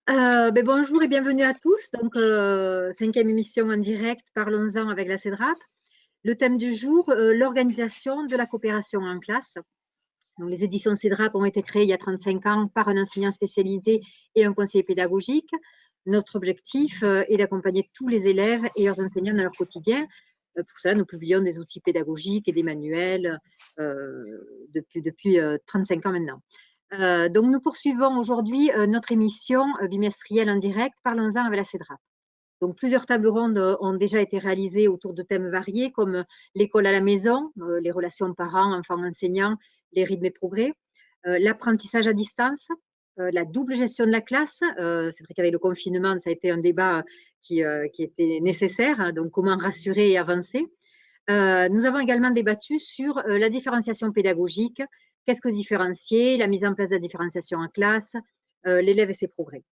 Bonjour et bienvenue à tous. Donc, 5e émission en direct, parlons-en avec la CEDRAP. Le thème du jour, l'organisation de la coopération en classe. Donc, les éditions CEDRAP ont été créées il y a 35 ans par un enseignant spécialisé et un conseiller pédagogique. Notre objectif est d'accompagner tous les élèves et leurs enseignants dans leur quotidien. Pour cela, nous publions des outils pédagogiques et des manuels depuis 35 ans maintenant. Donc, nous poursuivons aujourd'hui notre émission bimestrielle en direct, Parlons-en avec la CEDRAP. Donc, plusieurs tables rondes ont déjà été réalisées autour de thèmes variés comme l'école à la maison, les relations parents, enfants, enseignants, les rythmes et progrès, l'apprentissage à distance, la double gestion de la classe. C'est vrai qu'avec le confinement, ça a été un débat qui était nécessaire, hein, donc comment rassurer et avancer. Nous avons également débattu sur la différenciation pédagogique, qu'est-ce que différencier, la mise en place de la différenciation en classe, l'élève et ses progrès.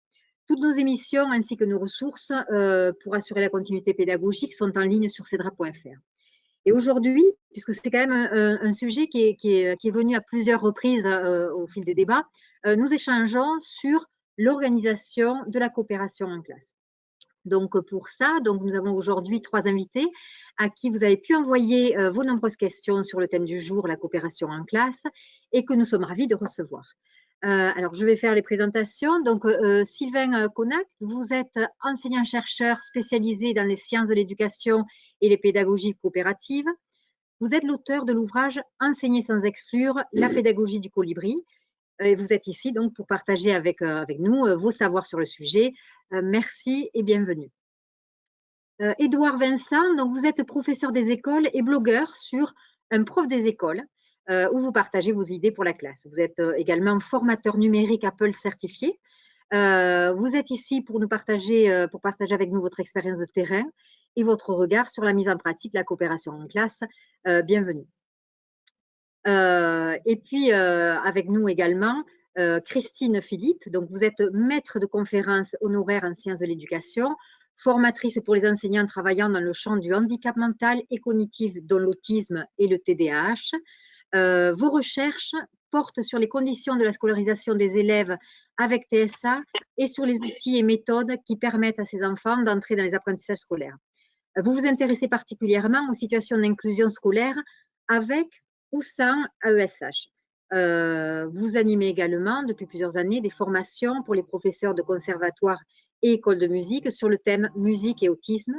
Toutes nos émissions ainsi que nos ressources pour assurer la continuité pédagogique sont en ligne sur cedra.fr. Et aujourd'hui, puisque c'est quand même un sujet qui est venu à plusieurs reprises au fil des débats, nous échangeons sur l'organisation de la coopération en classe. Donc pour ça, nous avons aujourd'hui 3 invités à qui vous avez pu envoyer vos nombreuses questions sur le thème du jour, la coopération en classe, et que nous sommes ravis de recevoir. Alors, je vais faire les présentations. Donc, Sylvain Connac, vous êtes enseignant-chercheur spécialisé dans les sciences de l'éducation et les pédagogies coopératives. Vous êtes l'auteur de l'ouvrage Enseigner sans exclure, la pédagogie du colibri. Et vous êtes ici donc pour partager avec nous vos savoirs sur le sujet. Merci et bienvenue. Édouard Vincent, donc vous êtes professeur des écoles et blogueur sur Un prof des écoles, où vous partagez vos idées pour la classe. Vous êtes également formateur numérique Apple certifié. Vous êtes ici pour partager avec nous votre expérience de terrain et votre regard sur la mise en pratique de la coopération en classe. Bienvenue. Et puis, avec nous également, Christine Philippe. Donc, vous êtes maître de conférences honoraire en sciences de l'éducation, formatrice pour les enseignants travaillant dans le champ du handicap mental et cognitif, dont l'autisme et le TDAH. Vos recherches portent sur les conditions de la scolarisation des élèves avec TSA et sur les outils et méthodes qui permettent à ces enfants d'entrer dans les apprentissages scolaires. Vous vous intéressez particulièrement aux situations d'inclusion scolaire avec ou sans AESH. Vous animez également depuis plusieurs années des formations pour les professeurs de conservatoire et écoles de musique sur le thème musique et autisme.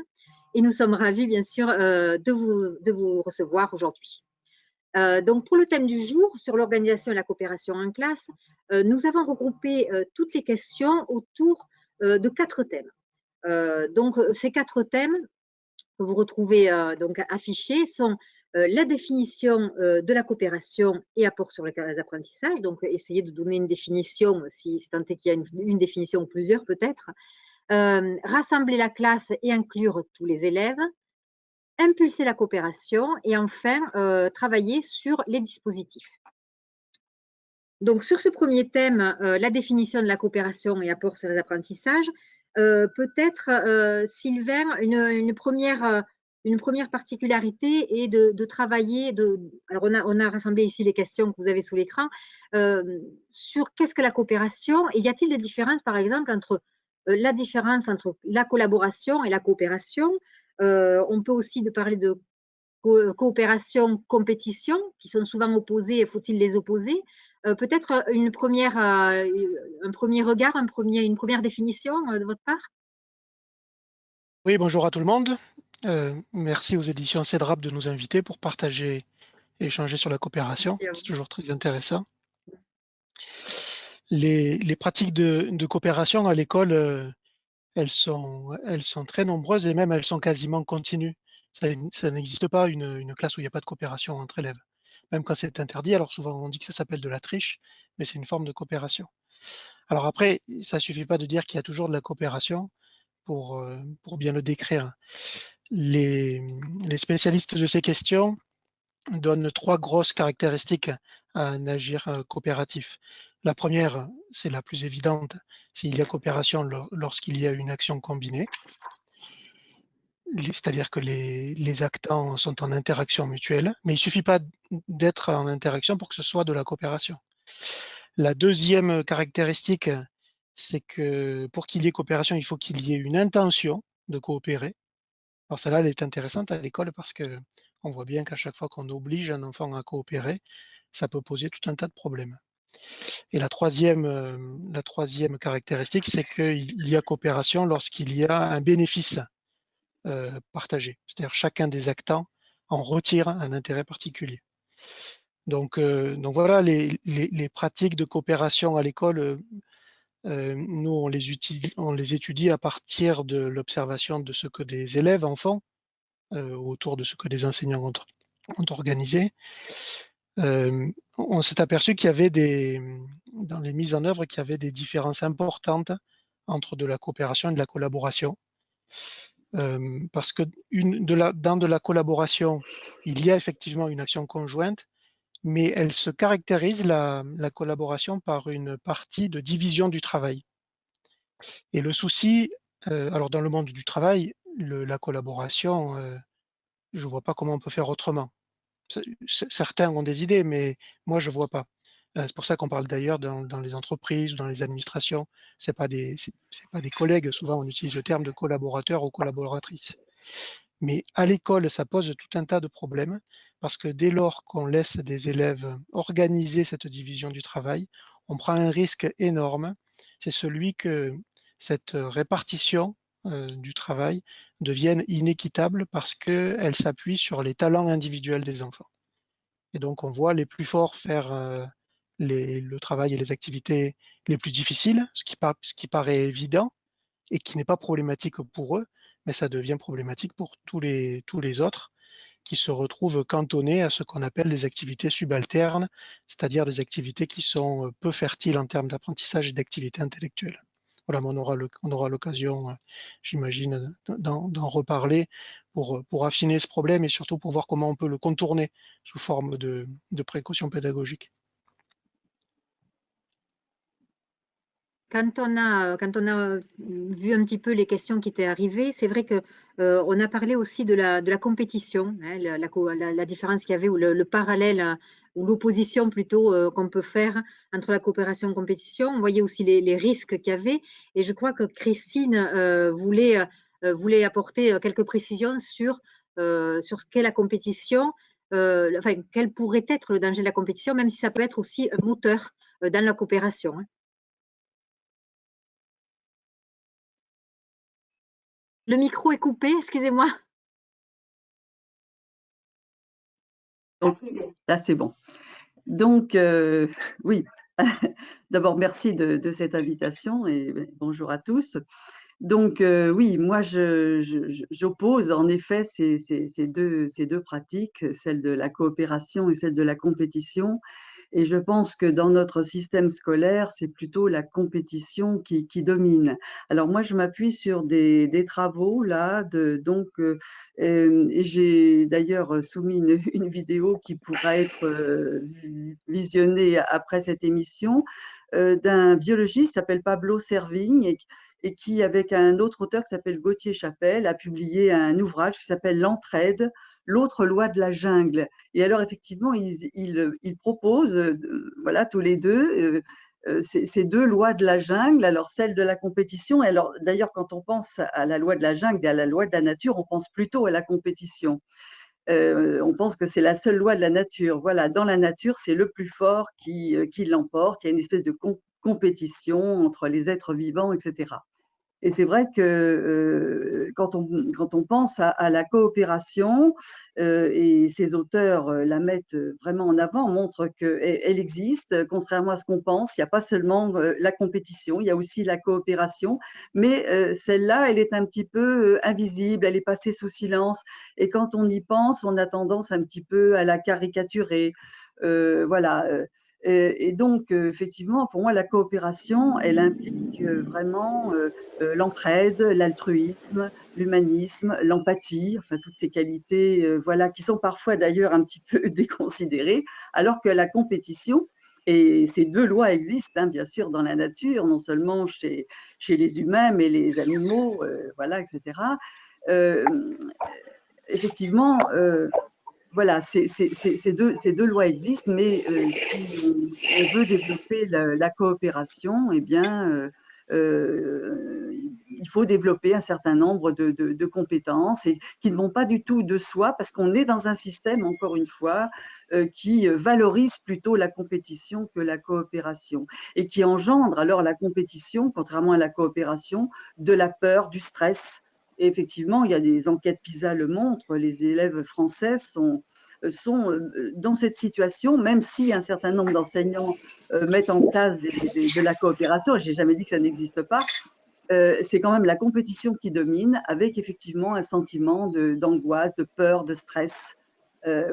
Et nous sommes ravis, bien sûr, de vous recevoir aujourd'hui. Donc, pour le thème du jour, sur l'organisation et la coopération en classe, nous avons regroupé toutes les questions autour de 4 thèmes. Donc, ces 4 thèmes que vous retrouvez donc affichés sont la définition de la coopération et apport sur les apprentissages. Donc, essayez de donner une définition, si tant est qu'il y a une définition ou plusieurs peut-être. Rassembler la classe et inclure tous les élèves. Impulser la coopération et enfin, travailler sur les dispositifs. Donc, sur ce premier thème, la définition de la coopération et apport sur les apprentissages, peut-être, Sylvain, une première particularité est de travailler, alors on a rassemblé ici les questions que vous avez sous l'écran, sur qu'est-ce que la coopération et y a-t-il des différences, par exemple, entre la différence entre la collaboration et la coopération. On peut aussi parler de coopération, compétition, qui sont souvent opposées, faut-il les opposer? Peut-être un premier regard, une première définition de votre part? Oui, bonjour à tout le monde. Merci aux éditions CEDRAP de nous inviter pour partager et échanger sur la coopération. Merci à C'est vous. toujours très intéressant. Les pratiques de coopération à l'école, elles sont très nombreuses et même elles sont quasiment continues. Ça n'existe pas une classe où il n'y a pas de coopération entre élèves. Même quand c'est interdit, alors souvent on dit que ça s'appelle de la triche, mais c'est une forme de coopération. Alors après, ça suffit pas de dire qu'il y a toujours de la coopération pour bien le décrire. Les, les spécialistes de ces questions donnent 3 grosses caractéristiques à un agir coopératif. La première, c'est la plus évidente, s'il y a coopération lorsqu'il y a une action combinée, c'est-à-dire que les actants sont en interaction mutuelle, mais il ne suffit pas d'être en interaction pour que ce soit de la coopération. La deuxième caractéristique, c'est que pour qu'il y ait coopération, il faut qu'il y ait une intention de coopérer. Alors celle-là, elle est intéressante à l'école parce que on voit bien qu'à chaque fois qu'on oblige un enfant à coopérer, ça peut poser tout un tas de problèmes. Et la troisième caractéristique, c'est qu'il y a coopération lorsqu'il y a un bénéfice partagé. C'est-à-dire chacun des actants en retire un intérêt particulier. Donc voilà, les pratiques de coopération à l'école, nous, on les étudie à partir de l'observation de ce que des élèves en font, autour de ce que des enseignants ont organisé. On s'est aperçu qu'il y avait dans les mises en œuvre, qu'il y avait des différences importantes entre de la coopération et de la collaboration. Parce que dans de la collaboration, il y a effectivement une action conjointe, mais elle se caractérise, la collaboration, par une partie de division du travail. Et le souci, alors dans le monde du travail, la collaboration, je ne vois pas comment on peut faire autrement. Certains ont des idées, mais moi, je ne vois pas. C'est pour ça qu'on parle d'ailleurs dans les entreprises ou dans les administrations. C'est pas des collègues. Souvent, on utilise le terme de collaborateur ou collaboratrice. Mais à l'école, ça pose tout un tas de problèmes parce que dès lors qu'on laisse des élèves organiser cette division du travail, on prend un risque énorme. C'est celui que cette répartition du travail devienne inéquitable parce qu'elle s'appuie sur les talents individuels des enfants. Et donc, on voit les plus forts faire le travail et les activités les plus difficiles, ce qui paraît évident et qui n'est pas problématique pour eux, mais ça devient problématique pour tous les autres qui se retrouvent cantonnés à ce qu'on appelle des activités subalternes, c'est-à-dire des activités qui sont peu fertiles en termes d'apprentissage et d'activité intellectuelle. Voilà, mais on aura l'occasion, j'imagine, d'en reparler pour affiner ce problème et surtout pour voir comment on peut le contourner sous forme de précautions pédagogiques. Quand on a vu un petit peu les questions qui étaient arrivées, c'est vrai que on a parlé aussi de la compétition, hein, la différence qu'il y avait ou le parallèle ou l'opposition plutôt qu'on peut faire entre la coopération et la compétition. On voyait aussi les risques qu'il y avait et je crois que Christine voulait apporter quelques précisions sur ce qu'est la compétition, enfin quel pourrait être le danger de la compétition, même si ça peut être aussi un moteur dans la coopération, hein. Le micro est coupé, excusez-moi. Donc, là, c'est bon. Donc, oui, d'abord, merci de cette invitation et bonjour à tous. Donc, oui, moi, j'oppose en effet ces deux pratiques, celle de la coopération et celle de la compétition. Et je pense que dans notre système scolaire, c'est plutôt la compétition qui domine. Alors moi, je m'appuie sur des travaux là, et j'ai d'ailleurs soumis une vidéo qui pourra être visionnée après cette émission, d'un biologiste qui s'appelle Pablo Servigne et qui, avec un autre auteur qui s'appelle Gauthier Chapelle, a publié un ouvrage qui s'appelle L'entraide, l'autre loi de la jungle. Et alors, effectivement, ils proposent, voilà, tous les deux, ces deux lois de la jungle, alors celle de la compétition, et alors d'ailleurs, quand on pense à la loi de la jungle et à la loi de la nature, on pense plutôt à la compétition. On pense que c'est la seule loi de la nature. Voilà, dans la nature, c'est le plus fort qui l'emporte. Il y a une espèce de compétition entre les êtres vivants, etc. Et c'est vrai que quand on pense à la coopération, et ces auteurs la mettent vraiment en avant, montrent qu'elle existe, contrairement à ce qu'on pense. Il n'y a pas seulement la compétition, il y a aussi la coopération, mais celle-là, elle est un petit peu invisible, elle est passée sous silence. Et quand on y pense, on a tendance un petit peu à la caricaturer. Voilà. Et donc, effectivement, pour moi, la coopération, elle implique vraiment l'entraide, l'altruisme, l'humanisme, l'empathie, enfin toutes ces qualités, voilà, qui sont parfois d'ailleurs un petit peu déconsidérées, alors que la compétition, et ces deux lois existent, hein, bien sûr, dans la nature, non seulement chez les humains, mais les animaux, voilà, etc. Effectivement, voilà, ces deux lois existent, mais si on veut développer la coopération, eh bien, il faut développer un certain nombre de compétences et qui ne vont pas du tout de soi parce qu'on est dans un système, encore une fois, qui valorise plutôt la compétition que la coopération et qui engendre alors la compétition, contrairement à la coopération, de la peur, du stress. Et effectivement, il y a des enquêtes PISA le montrent, les élèves français sont dans cette situation, même si un certain nombre d'enseignants mettent en place de la coopération, je n'ai jamais dit que ça n'existe pas, c'est quand même la compétition qui domine, avec effectivement un sentiment d'angoisse, de peur, de stress.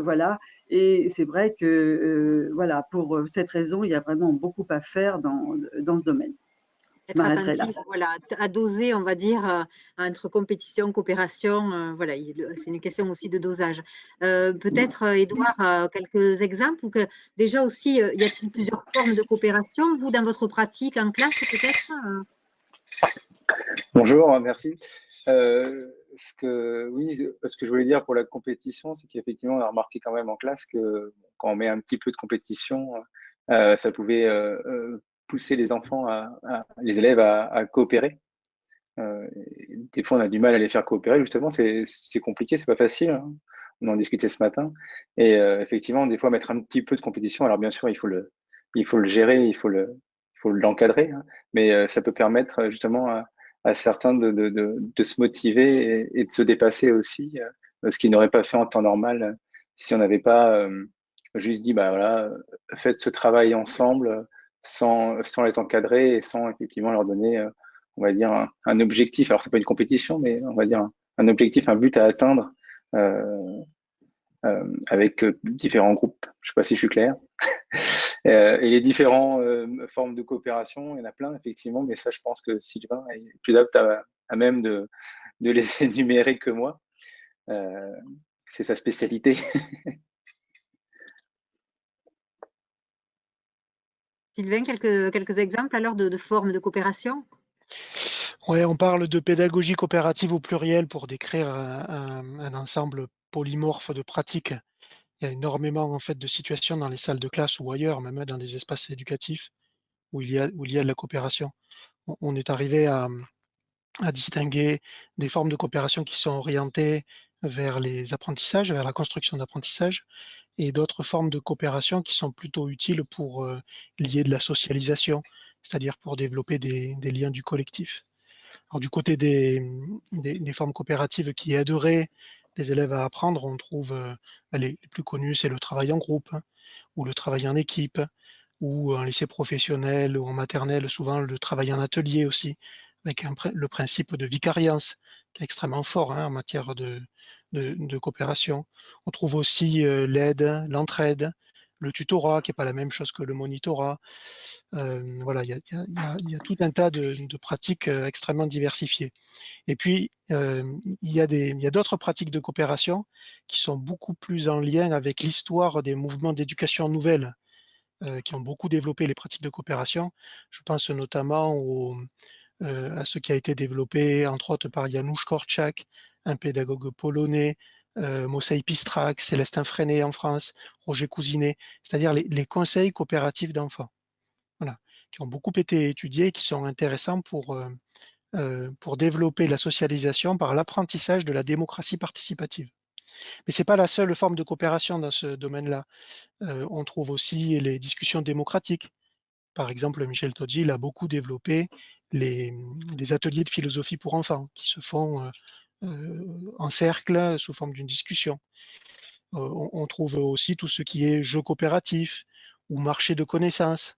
Voilà. Et c'est vrai que voilà, pour cette raison, il y a vraiment beaucoup à faire dans ce domaine. Je Être m'arrêterai là. attentif, voilà, à doser, on va dire, entre compétition, coopération, voilà, c'est une question aussi de dosage. Peut-être, Édouard, quelques exemples, ou que déjà aussi, y a-t-il plusieurs formes de coopération, vous, dans votre pratique en classe, peut-être? Bonjour, merci. Oui, ce que je voulais dire pour la compétition, c'est qu'effectivement, on a remarqué quand même en classe que quand on met un petit peu de compétition, ça pouvait pousser les enfants, les élèves à coopérer. Des fois, on a du mal à les faire coopérer, justement, c'est compliqué, c'est pas facile, hein. On en discutait ce matin. Et effectivement, des fois, mettre un petit peu de compétition, alors bien sûr, il faut le gérer, il faut l'encadrer, hein, mais ça peut permettre justement à certains de se motiver et de se dépasser aussi, ce qu'ils n'auraient pas fait en temps normal si on n'avait pas juste dit, bah voilà, faites ce travail ensemble sans les encadrer et sans effectivement leur donner, on va dire, un objectif. Alors, c'est pas une compétition, mais on va dire un objectif, un but à atteindre avec différents groupes. Je sais pas si je suis clair. Et les différentes formes de coopération, il y en a plein, effectivement, mais ça, je pense que Sylvain est plus apte à même de les énumérer que moi. C'est sa spécialité. Sylvain, quelques exemples alors de formes de coopération? Ouais, on parle de pédagogie coopérative au pluriel pour décrire un ensemble polymorphe de pratiques. Il y a énormément en fait de situations dans les salles de classe ou ailleurs, même dans les espaces éducatifs, où il y a de la coopération. On est arrivé à distinguer des formes de coopération qui sont orientées vers les apprentissages, vers la construction d'apprentissage, et d'autres formes de coopération qui sont plutôt utiles pour lier de la socialisation, c'est-à-dire pour développer des liens du collectif. Alors, du côté des formes coopératives qui aideraient les élèves à apprendre, on trouve les plus connus, c'est le travail en groupe, hein, ou le travail en équipe, ou en lycée professionnel ou en maternelle, souvent le travail en atelier aussi, avec le principe de vicariance, qui est extrêmement fort, hein, en matière de coopération. On trouve aussi l'aide, l'entraide, le tutorat, qui n'est pas la même chose que le monitorat. Voilà, il y a tout un tas de pratiques extrêmement diversifiées. Et puis, il y a d'autres pratiques de coopération qui sont beaucoup plus en lien avec l'histoire des mouvements d'éducation nouvelle, qui ont beaucoup développé les pratiques de coopération. Je pense notamment à ce qui a été développé, entre autres, par Janusz Korczak, un pédagogue polonais, Mossei Pistrak, Célestin Freinet en France, Roger Cousinet, c'est-à-dire les conseils coopératifs d'enfants, voilà, qui ont beaucoup été étudiés et qui sont intéressants pour développer la socialisation par l'apprentissage de la démocratie participative. Mais ce n'est pas la seule forme de coopération dans ce domaine-là. On trouve aussi les discussions démocratiques. Par exemple, Michel Todji a beaucoup développé les ateliers de philosophie pour enfants qui se font en cercle sous forme d'une discussion. On trouve aussi tout ce qui est jeu coopératif ou marché de connaissances,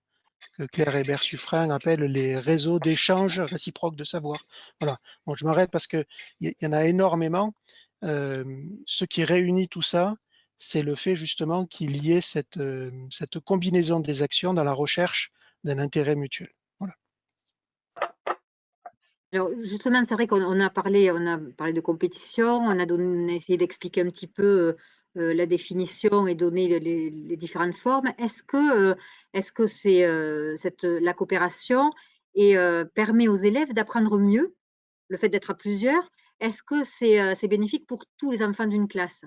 que Claire Hébert-Suffren appelle les réseaux d'échange réciproque de savoir. Voilà. Bon, je m'arrête parce qu'il y en a énormément. Ce qui réunit tout ça, c'est le fait justement qu'il y ait cette combinaison des actions dans la recherche d'un intérêt mutuel. Voilà. Alors justement, c'est vrai qu'on a parlé de compétition, on a essayé d'expliquer un petit peu la définition et donner les différentes formes. Est-ce que la coopération permet aux élèves d'apprendre mieux, le fait d'être à plusieurs? Est-ce que c'est bénéfique pour tous les enfants d'une classe?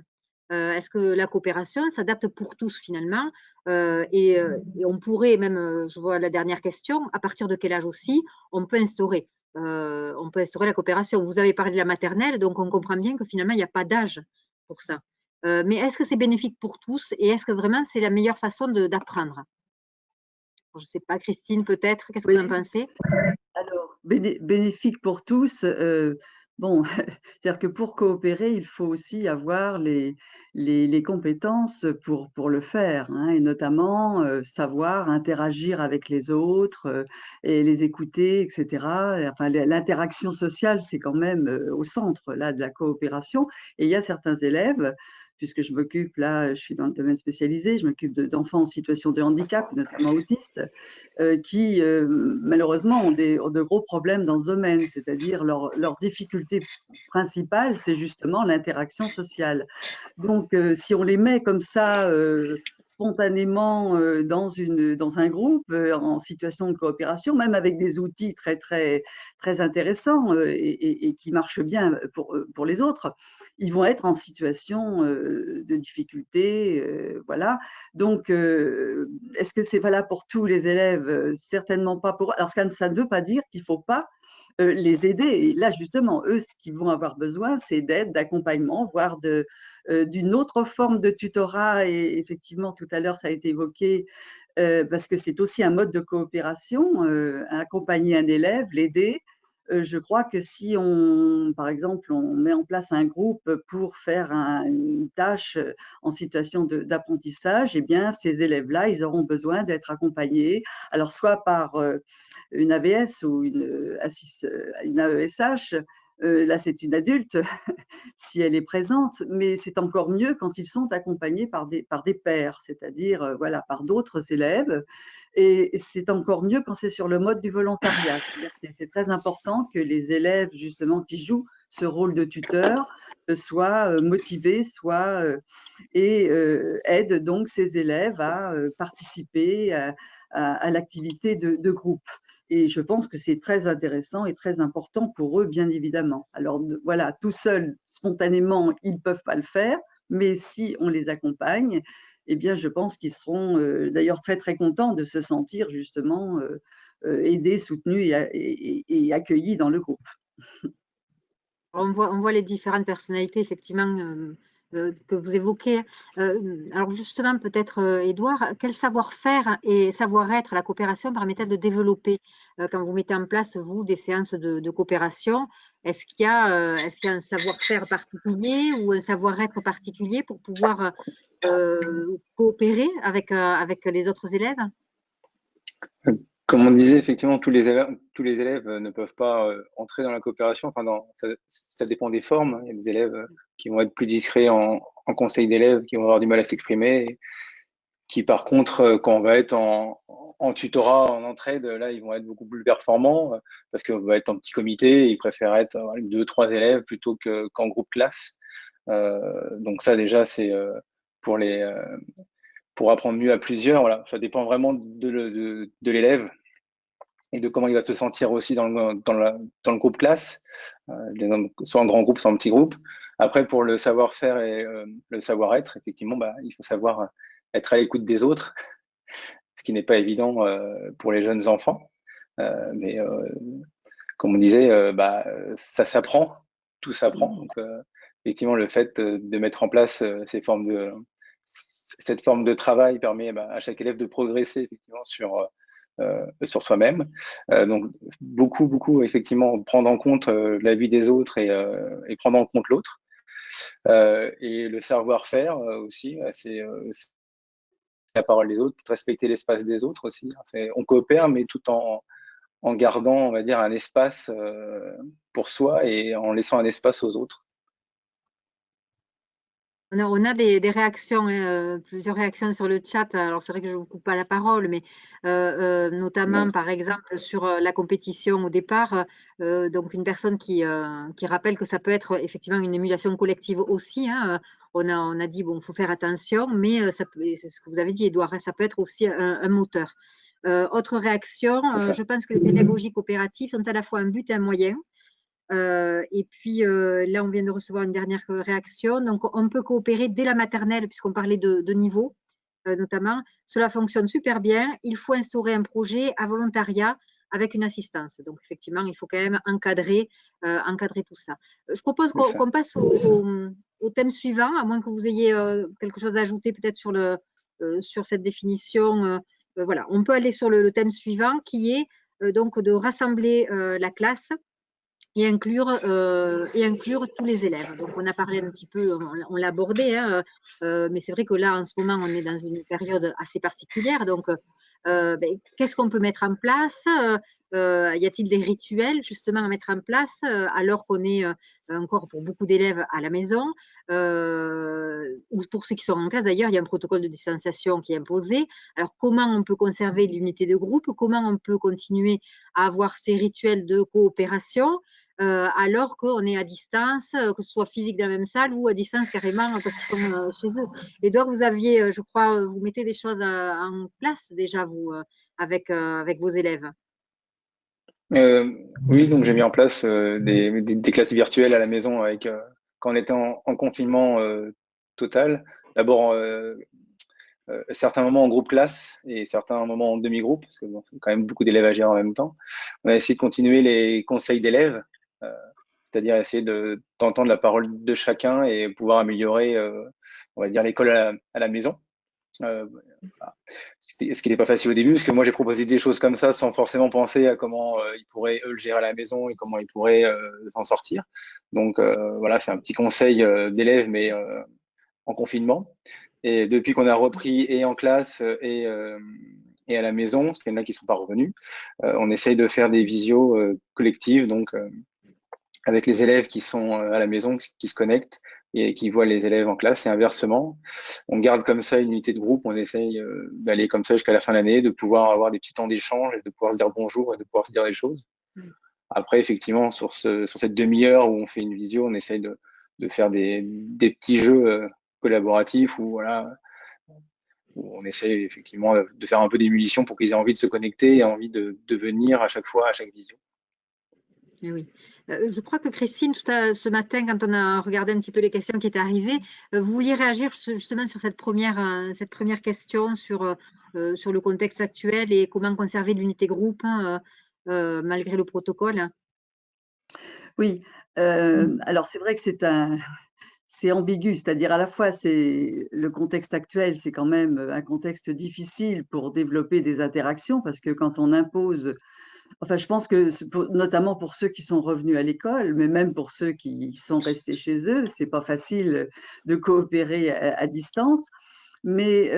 Est-ce que la coopération s'adapte pour tous finalement? Et on pourrait même, je vois la dernière question, à partir de quel âge aussi on peut instaurer la coopération? Vous avez parlé de la maternelle, donc on comprend bien que finalement il n'y a pas d'âge pour ça. Mais est-ce que c'est bénéfique pour tous et est-ce que vraiment c'est la meilleure façon d'apprendre? Je ne sais pas, Christine, peut-être, qu'est-ce que vous en Oui. pensez? Alors, bénéfique pour tous, bon, c'est-à-dire que pour coopérer, il faut aussi avoir les compétences pour le faire, hein, et notamment, savoir interagir avec les autres, et les écouter et cetera. Et enfin, l'interaction sociale, c'est quand même, au centre, là, de la coopération et il y a certains élèves, puisque je m'occupe là, je suis dans le domaine spécialisé, je m'occupe d'enfants en situation de handicap, notamment autistes, qui malheureusement ont de gros problèmes dans ce domaine, c'est-à-dire leur difficulté principale, c'est justement l'interaction sociale. Donc, si on les met comme ça spontanément dans un groupe en situation de coopération, même avec des outils très intéressants et qui marchent bien pour les autres, ils vont être en situation de difficulté, voilà. Donc, est-ce que c'est valable pour tous les élèves? Certainement pas pour eux. Alors, ça ne veut pas dire qu'il ne faut pas les aider. Et là, justement, eux, ce qu'ils vont avoir besoin, c'est d'aide, d'accompagnement, voire d'une autre forme de tutorat. Et effectivement, tout à l'heure, ça a été évoqué, parce que c'est aussi un mode de coopération, accompagner un élève, l'aider. Je crois que si par exemple, on met en place un groupe pour faire une tâche en situation d'apprentissage, eh bien, ces élèves-là, ils auront besoin d'être accompagnés, alors soit par une AVS ou une AESH, là c'est une adulte si elle est présente, mais c'est encore mieux quand ils sont accompagnés par des pairs, c'est-à-dire voilà, par d'autres élèves. Et c'est encore mieux quand c'est sur le mode du volontariat. C'est très important que les élèves justement qui jouent ce rôle de tuteur soient motivés, et aident donc ces élèves à participer à l'activité de groupe. Et je pense que c'est très intéressant et très important pour eux, bien évidemment. Alors voilà, tout seuls, spontanément, ils ne peuvent pas le faire, mais si on les accompagne, eh bien, je pense qu'ils seront d'ailleurs très contents de se sentir justement aidés, soutenus et accueillis dans le groupe. On voit les différentes personnalités, effectivement, que vous évoquez. Alors justement, peut-être, Édouard, quel savoir-faire et savoir-être la coopération permet-elle de développer quand vous mettez en place, vous, des séances de coopération? Est-ce qu'il y a un savoir-faire particulier ou un savoir-être particulier pour pouvoir coopérer avec les autres élèves? Comme on disait, effectivement, tous les élèves ne peuvent pas entrer dans la coopération. Enfin, ça dépend des formes. Il y a des élèves qui vont être plus discrets en conseil d'élèves, qui vont avoir du mal à s'exprimer, qui par contre, quand on va être en tutorat, en entraide, là, ils vont être beaucoup plus performants parce qu'on va être en petit comité, ils préfèrent être avec 2-3 élèves plutôt qu'en groupe classe. Donc ça, déjà, c'est pour apprendre mieux à plusieurs. Voilà, ça dépend vraiment de l'élève et de comment il va se sentir aussi dans le groupe classe, soit en grand groupe, soit en petit groupe. Après, pour le savoir-faire et le savoir-être, effectivement, il faut savoir être à l'écoute des autres, ce qui n'est pas évident pour les jeunes enfants. Mais comme on disait, ça s'apprend, tout s'apprend. Donc, effectivement, le fait de mettre en place cette forme de travail permet à chaque élève de progresser effectivement sur soi-même. Donc, beaucoup, effectivement, prendre en compte la vie des autres et prendre en compte l'autre. Et le savoir-faire aussi, c'est la parole des autres, respecter l'espace des autres aussi. On coopère, mais tout en gardant, on va dire, un espace pour soi et en laissant un espace aux autres. On a des réactions, hein, plusieurs réactions sur le chat. Alors, c'est vrai que je ne vous coupe pas la parole, mais notamment, par exemple, sur la compétition au départ. Donc, une personne qui rappelle que ça peut être effectivement une émulation collective aussi, hein. On a dit, bon, il faut faire attention, mais ça peut, c'est ce que vous avez dit, Édouard, hein, ça peut être aussi un moteur. Autre réaction, je pense que les pédagogies coopératives sont à la fois un but et un moyen. Et puis là, on vient de recevoir une dernière réaction. Donc, on peut coopérer dès la maternelle, puisqu'on parlait de niveau, notamment. Cela fonctionne super bien. Il faut instaurer un projet à volontariat avec une assistance. Donc, effectivement, il faut quand même encadrer tout ça. Je propose qu'on passe au thème suivant, à moins que vous ayez quelque chose à ajouter peut-être sur cette définition. Voilà, on peut aller sur le thème suivant qui est donc de rassembler la classe et inclure tous les élèves. Donc, on a parlé un petit peu, on l'a abordé, hein, mais c'est vrai que là, en ce moment, on est dans une période assez particulière. Donc, qu'est-ce qu'on peut mettre en place? Y a-t-il des rituels justement à mettre en place alors qu'on est encore pour beaucoup d'élèves à la maison ou pour ceux qui sont en classe d'ailleurs, il y a un protocole de distanciation qui est imposé. Alors, comment on peut conserver l'unité de groupe? Comment on peut continuer à avoir ces rituels de coopération alors qu'on est à distance, que ce soit physique dans la même salle ou à distance carrément parce qu'ils sont chez eux. Edouard, vous aviez, je crois, vous mettez des choses en place déjà, vous, avec vos élèves. Oui, donc j'ai mis en place des classes virtuelles à la maison quand on était en confinement total. D'abord, certains moments en groupe classe et certains moments en demi-groupe, parce que bon, c'est quand même beaucoup d'élèves à gérer en même temps. On a essayé de continuer les conseils d'élèves, c'est-à-dire essayer d'entendre la parole de chacun et pouvoir améliorer, on va dire, l'école à la maison. Ce qui n'était pas facile au début, parce que moi j'ai proposé des choses comme ça sans forcément penser à comment ils pourraient eux le gérer à la maison et comment ils pourraient s'en sortir. Donc voilà, c'est un petit conseil d'élèves, mais en confinement. Et depuis qu'on a repris et en classe et à la maison, parce qu'il y en a qui ne sont pas revenus, on essaye de faire des visios collectives, donc avec les élèves qui sont à la maison, qui se connectent et qui voient les élèves en classe et inversement. On garde comme ça une unité de groupe, on essaye d'aller comme ça jusqu'à la fin de l'année, de pouvoir avoir des petits temps d'échange et de pouvoir se dire bonjour et de pouvoir se dire des choses. Après, effectivement, sur cette demi-heure où on fait une visio, on essaye de faire des petits jeux collaboratifs où voilà, où on essaie effectivement de faire un peu d'émulation pour qu'ils aient envie de se connecter et envie de venir à chaque fois, à chaque visio. Et oui. Je crois que Christine, ce matin, quand on a regardé un petit peu les questions qui étaient arrivées, vous vouliez réagir justement sur cette première question sur le contexte actuel et comment conserver l'unité groupe malgré le protocole. Oui, alors c'est vrai que c'est ambigu, c'est-à-dire à la fois c'est le contexte actuel, c'est quand même un contexte difficile pour développer des interactions parce que quand on impose, enfin je pense que notamment pour ceux qui sont revenus à l'école, mais même pour ceux qui sont restés chez eux, c'est pas facile de coopérer à distance. Mais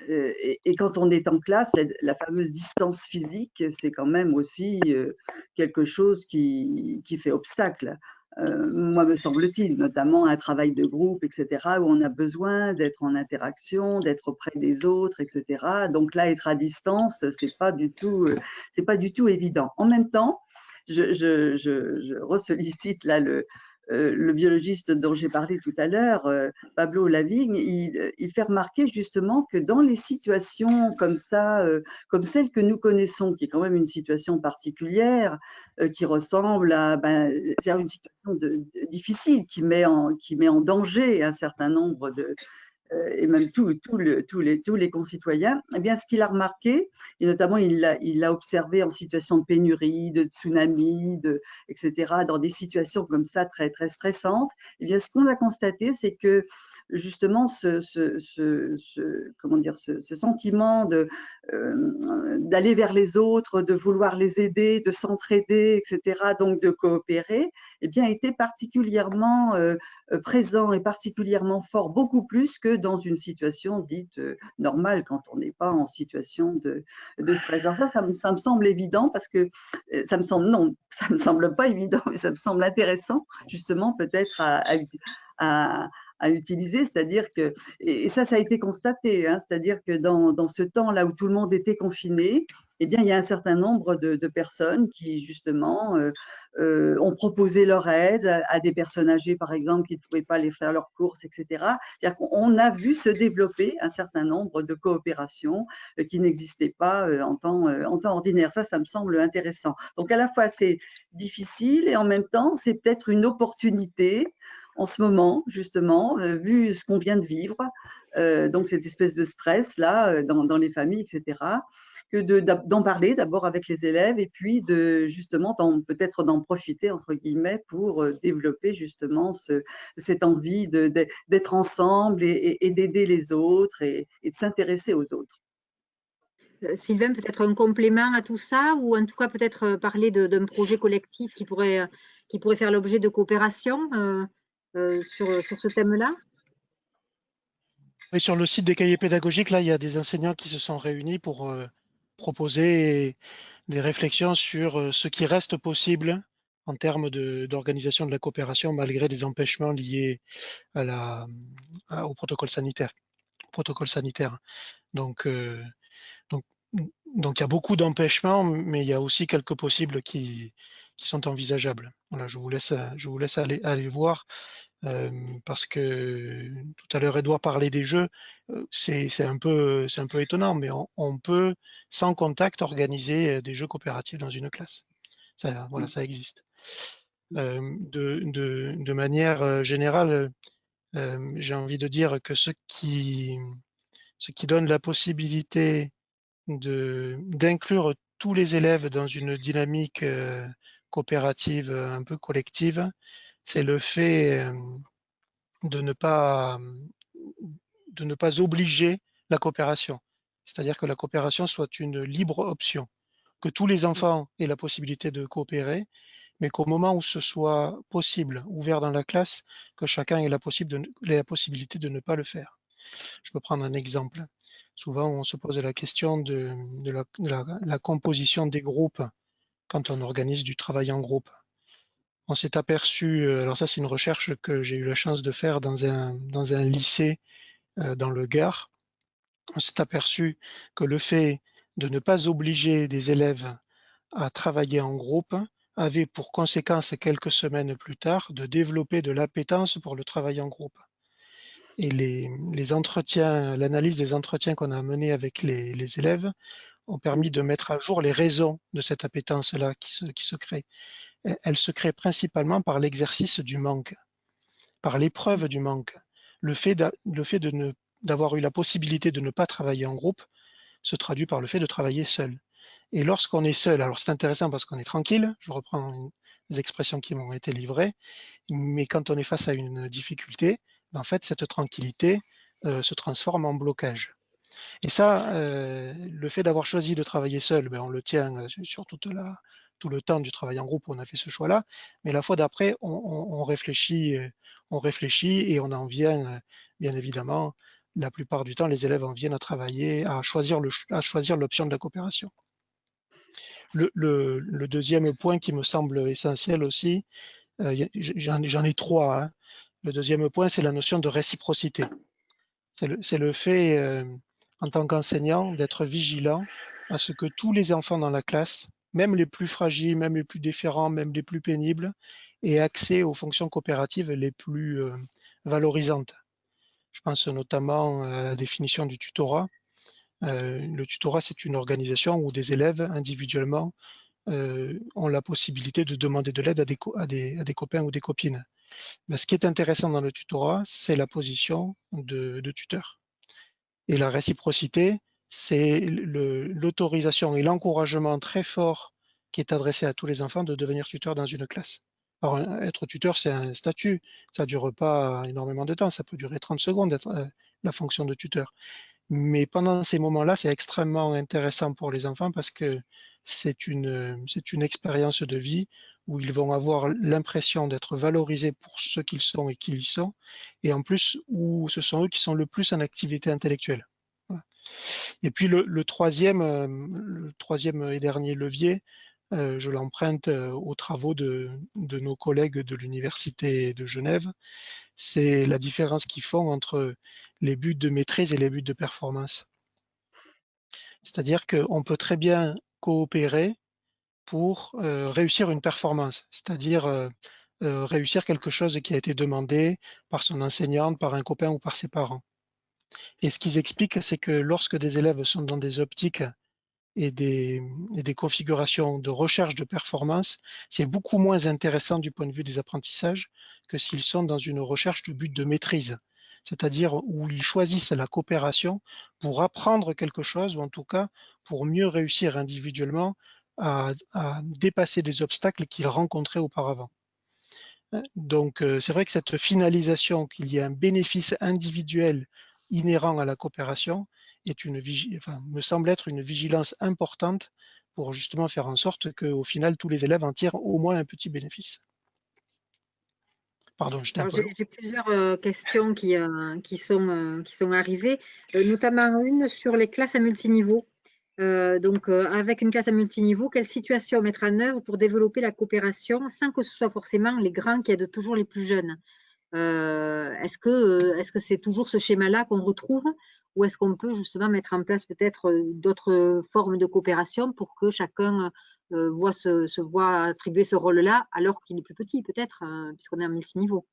et quand on est en classe, la fameuse distance physique, c'est quand même aussi quelque chose qui fait obstacle. Moi, me semble-t-il, notamment un travail de groupe, etc., où on a besoin d'être en interaction, d'être auprès des autres, etc. Donc là, être à distance, c'est pas du tout évident. En même temps, je ressollicite là le biologiste dont j'ai parlé tout à l'heure, Pablo Lavigne, il fait remarquer justement que dans les situations comme ça, comme celle que nous connaissons, qui est quand même une situation particulière, qui ressemble à une situation difficile, qui met en danger un certain nombre et même tous les concitoyens, eh bien, ce qu'il a remarqué, et notamment il l'a observé en situation de pénurie, de tsunami, etc., dans des situations comme ça très, très stressantes, eh bien, ce qu'on a constaté, c'est que justement ce sentiment d'aller vers les autres, de vouloir les aider, de s'entraider, etc., donc de coopérer, eh bien, était particulièrement présent et particulièrement fort, beaucoup plus que dans une situation dite normale, quand on n'est pas en situation de stress. Alors ça me semble évident parce que ça me semble pas évident, mais ça me semble intéressant justement peut-être à à utiliser, c'est-à-dire que, et ça a été constaté, hein, c'est-à-dire que dans ce temps là où tout le monde était confiné, eh bien, il y a un certain nombre de personnes qui, justement, ont proposé leur aide à des personnes âgées, par exemple, qui ne pouvaient pas aller faire leurs courses, etc. C'est-à-dire qu'on a vu se développer un certain nombre de coopérations qui n'existaient pas en temps ordinaire. Ça me semble intéressant. Donc, à la fois, c'est difficile et en même temps, c'est peut-être une opportunité en ce moment, justement, vu ce qu'on vient de vivre, donc cette espèce de stress-là dans les familles, etc., que d'en parler d'abord avec les élèves et puis justement peut-être d'en profiter, entre guillemets, pour développer justement cette envie d'être ensemble et d'aider les autres et de s'intéresser aux autres. Sylvain, peut-être un complément à tout ça, ou en tout cas peut-être parler d'un projet collectif qui pourrait faire l'objet de coopération sur ce thème-là? Et sur le site des cahiers pédagogiques, là, il y a des enseignants qui se sont réunis pour proposer des réflexions sur ce qui reste possible en termes d'organisation de la coopération malgré des empêchements liés au protocole sanitaire. Donc, donc, donc il y a beaucoup d'empêchements, mais il y a aussi quelques possibles qui sont envisageables. Voilà, je vous laisse aller voir. Parce que tout à l'heure Edouard parlait des jeux, c'est un peu étonnant, mais on peut sans contact organiser des jeux coopératifs dans une classe. Ça, voilà, ça existe. De manière générale, j'ai envie de dire que ce qui donne la possibilité d'inclure tous les élèves dans une dynamique coopérative un peu collective, c'est le fait de ne pas obliger la coopération. C'est-à-dire que la coopération soit une libre option, que tous les enfants aient la possibilité de coopérer, mais qu'au moment où ce soit possible, ouvert dans la classe, que chacun ait la possibilité de ne pas le faire. Je peux prendre un exemple. Souvent, on se pose la question de la composition des groupes quand on organise du travail en groupe. On s'est aperçu, alors ça c'est une recherche que j'ai eu la chance de faire dans un lycée dans le Gard. On s'est aperçu que le fait de ne pas obliger des élèves à travailler en groupe avait pour conséquence quelques semaines plus tard de développer de l'appétence pour le travail en groupe. Et les entretiens, l'analyse des entretiens qu'on a menés avec les élèves ont permis de mettre à jour les raisons de cette appétence-là qui se crée. Elle se crée principalement par l'exercice du manque, par l'épreuve du manque. Le fait d'avoir eu la possibilité de ne pas travailler en groupe se traduit par le fait de travailler seul. Et lorsqu'on est seul, alors c'est intéressant parce qu'on est tranquille, je reprends les expressions qui m'ont été livrées, mais quand on est face à une difficulté, en fait, cette tranquillité se transforme en blocage. Et ça, le fait d'avoir choisi de travailler seul, on le tient sur tout le temps du travail en groupe où on a fait ce choix-là, mais la fois d'après, on réfléchit et on en vient, bien évidemment, la plupart du temps, les élèves en viennent à choisir l'option de la coopération. Le deuxième point qui me semble essentiel aussi, j'en ai trois, hein. Le deuxième point, c'est la notion de réciprocité. C'est le fait, en tant qu'enseignant, d'être vigilant à ce que tous les enfants dans la classe, même les plus fragiles, même les plus différents, même les plus pénibles, aient accès aux fonctions coopératives les plus valorisantes. Je pense notamment à la définition du tutorat. Le tutorat, c'est une organisation où des élèves individuellement ont la possibilité de demander de l'aide à des copains ou des copines. Mais ce qui est intéressant dans le tutorat, c'est la position de tuteur. Et la réciprocité, c'est l'autorisation et l'encouragement très fort qui est adressé à tous les enfants de devenir tuteur dans une classe. Alors, être tuteur, c'est un statut, ça ne dure pas énormément de temps, ça peut durer 30 secondes, la fonction de tuteur. Mais pendant ces moments-là, c'est extrêmement intéressant pour les enfants parce que c'est une expérience de vie où ils vont avoir l'impression d'être valorisés pour ce qu'ils sont et qui ils sont, et en plus où ce sont eux qui sont le plus en activité intellectuelle. Voilà. Et puis le troisième et dernier levier, je l'emprunte aux travaux de nos collègues de l'Université de Genève, c'est la différence qu'ils font entre les buts de maîtrise et les buts de performance. C'est-à-dire qu'on peut très bien coopérer pour réussir une performance, c'est-à-dire réussir quelque chose qui a été demandé par son enseignante, par un copain ou par ses parents. Et ce qu'ils expliquent, c'est que lorsque des élèves sont dans des optiques et des configurations de recherche de performance, c'est beaucoup moins intéressant du point de vue des apprentissages que s'ils sont dans une recherche de but de maîtrise, c'est-à-dire où ils choisissent la coopération pour apprendre quelque chose, ou en tout cas pour mieux réussir individuellement à dépasser des obstacles qu'ils rencontraient auparavant. Donc c'est vrai que cette finalisation, qu'il y ait un bénéfice individuel inhérent à la coopération, me semble être une vigilance importante pour justement faire en sorte qu'au final, tous les élèves en tirent au moins un petit bénéfice. Pardon, j'étais un peu long. J'ai plusieurs questions qui sont arrivées, notamment une sur les classes à multiniveau. Avec une classe à multiniveau, quelle situation mettre en œuvre pour développer la coopération sans que ce soit forcément les grands qui aident toujours les plus jeunes? Est-ce que c'est toujours ce schéma-là qu'on retrouve ou est-ce qu'on peut justement mettre en place peut-être d'autres formes de coopération pour que chacun se voit attribuer ce rôle-là alors qu'il est plus petit peut-être, puisqu'on est en multiniveau?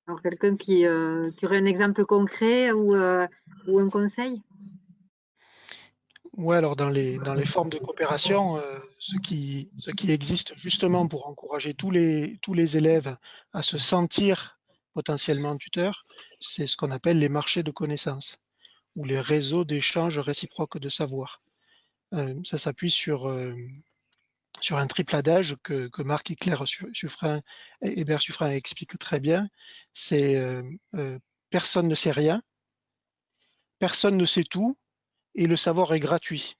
Alors quelqu'un qui aurait un exemple concret ou un conseil? Ouais, alors dans les formes de coopération, ce qui existe justement pour encourager tous les élèves à se sentir potentiellement tuteurs, c'est ce qu'on appelle les marchés de connaissances ou les réseaux d'échange réciproques de savoir. Ça s'appuie sur un triple adage que Marc et Claire Suffren et Hébert Suffren expliquent très bien. C'est personne ne sait rien, personne ne sait tout, et le savoir est gratuit.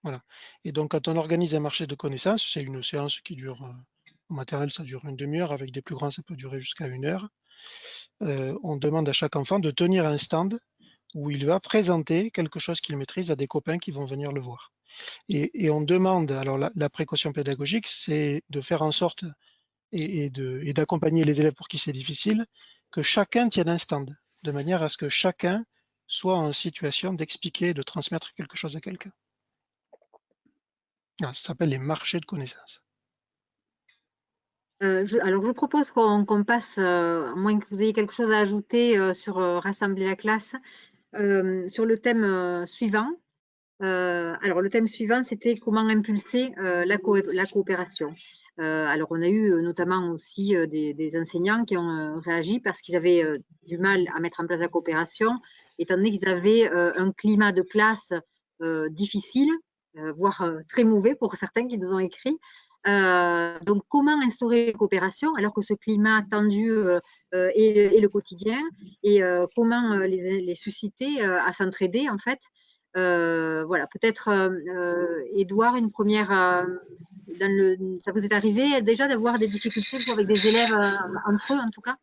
Voilà. Et donc, quand on organise un marché de connaissances, c'est une séance qui dure, en maternelle, ça dure une demi-heure, avec des plus grands, ça peut durer jusqu'à 1 heure. On demande à chaque enfant de tenir un stand où il va présenter quelque chose qu'il maîtrise à des copains qui vont venir le voir. Et on demande, alors la précaution pédagogique, c'est de faire en sorte et d'accompagner les élèves pour qui c'est difficile, que chacun tienne un stand, de manière à ce que chacun soit en situation d'expliquer et de transmettre quelque chose à quelqu'un. Ça s'appelle les marchés de connaissances. Alors, je propose qu'on passe, à moins que vous ayez quelque chose à ajouter sur rassembler la classe, sur le thème suivant. Alors, le thème suivant, c'était comment impulser la coopération. Alors, on a eu notamment aussi des enseignants qui ont réagi parce qu'ils avaient du mal à mettre en place la coopération, étant donné qu'ils avaient un climat de classe difficile, voire très mauvais pour certains qui nous ont écrit. Donc, comment instaurer la coopération alors que ce climat tendu est le quotidien et comment les susciter à s'entraider en fait. Voilà, peut-être Édouard, une première. Ça vous est arrivé déjà d'avoir des difficultés avec des élèves entre eux en tout cas?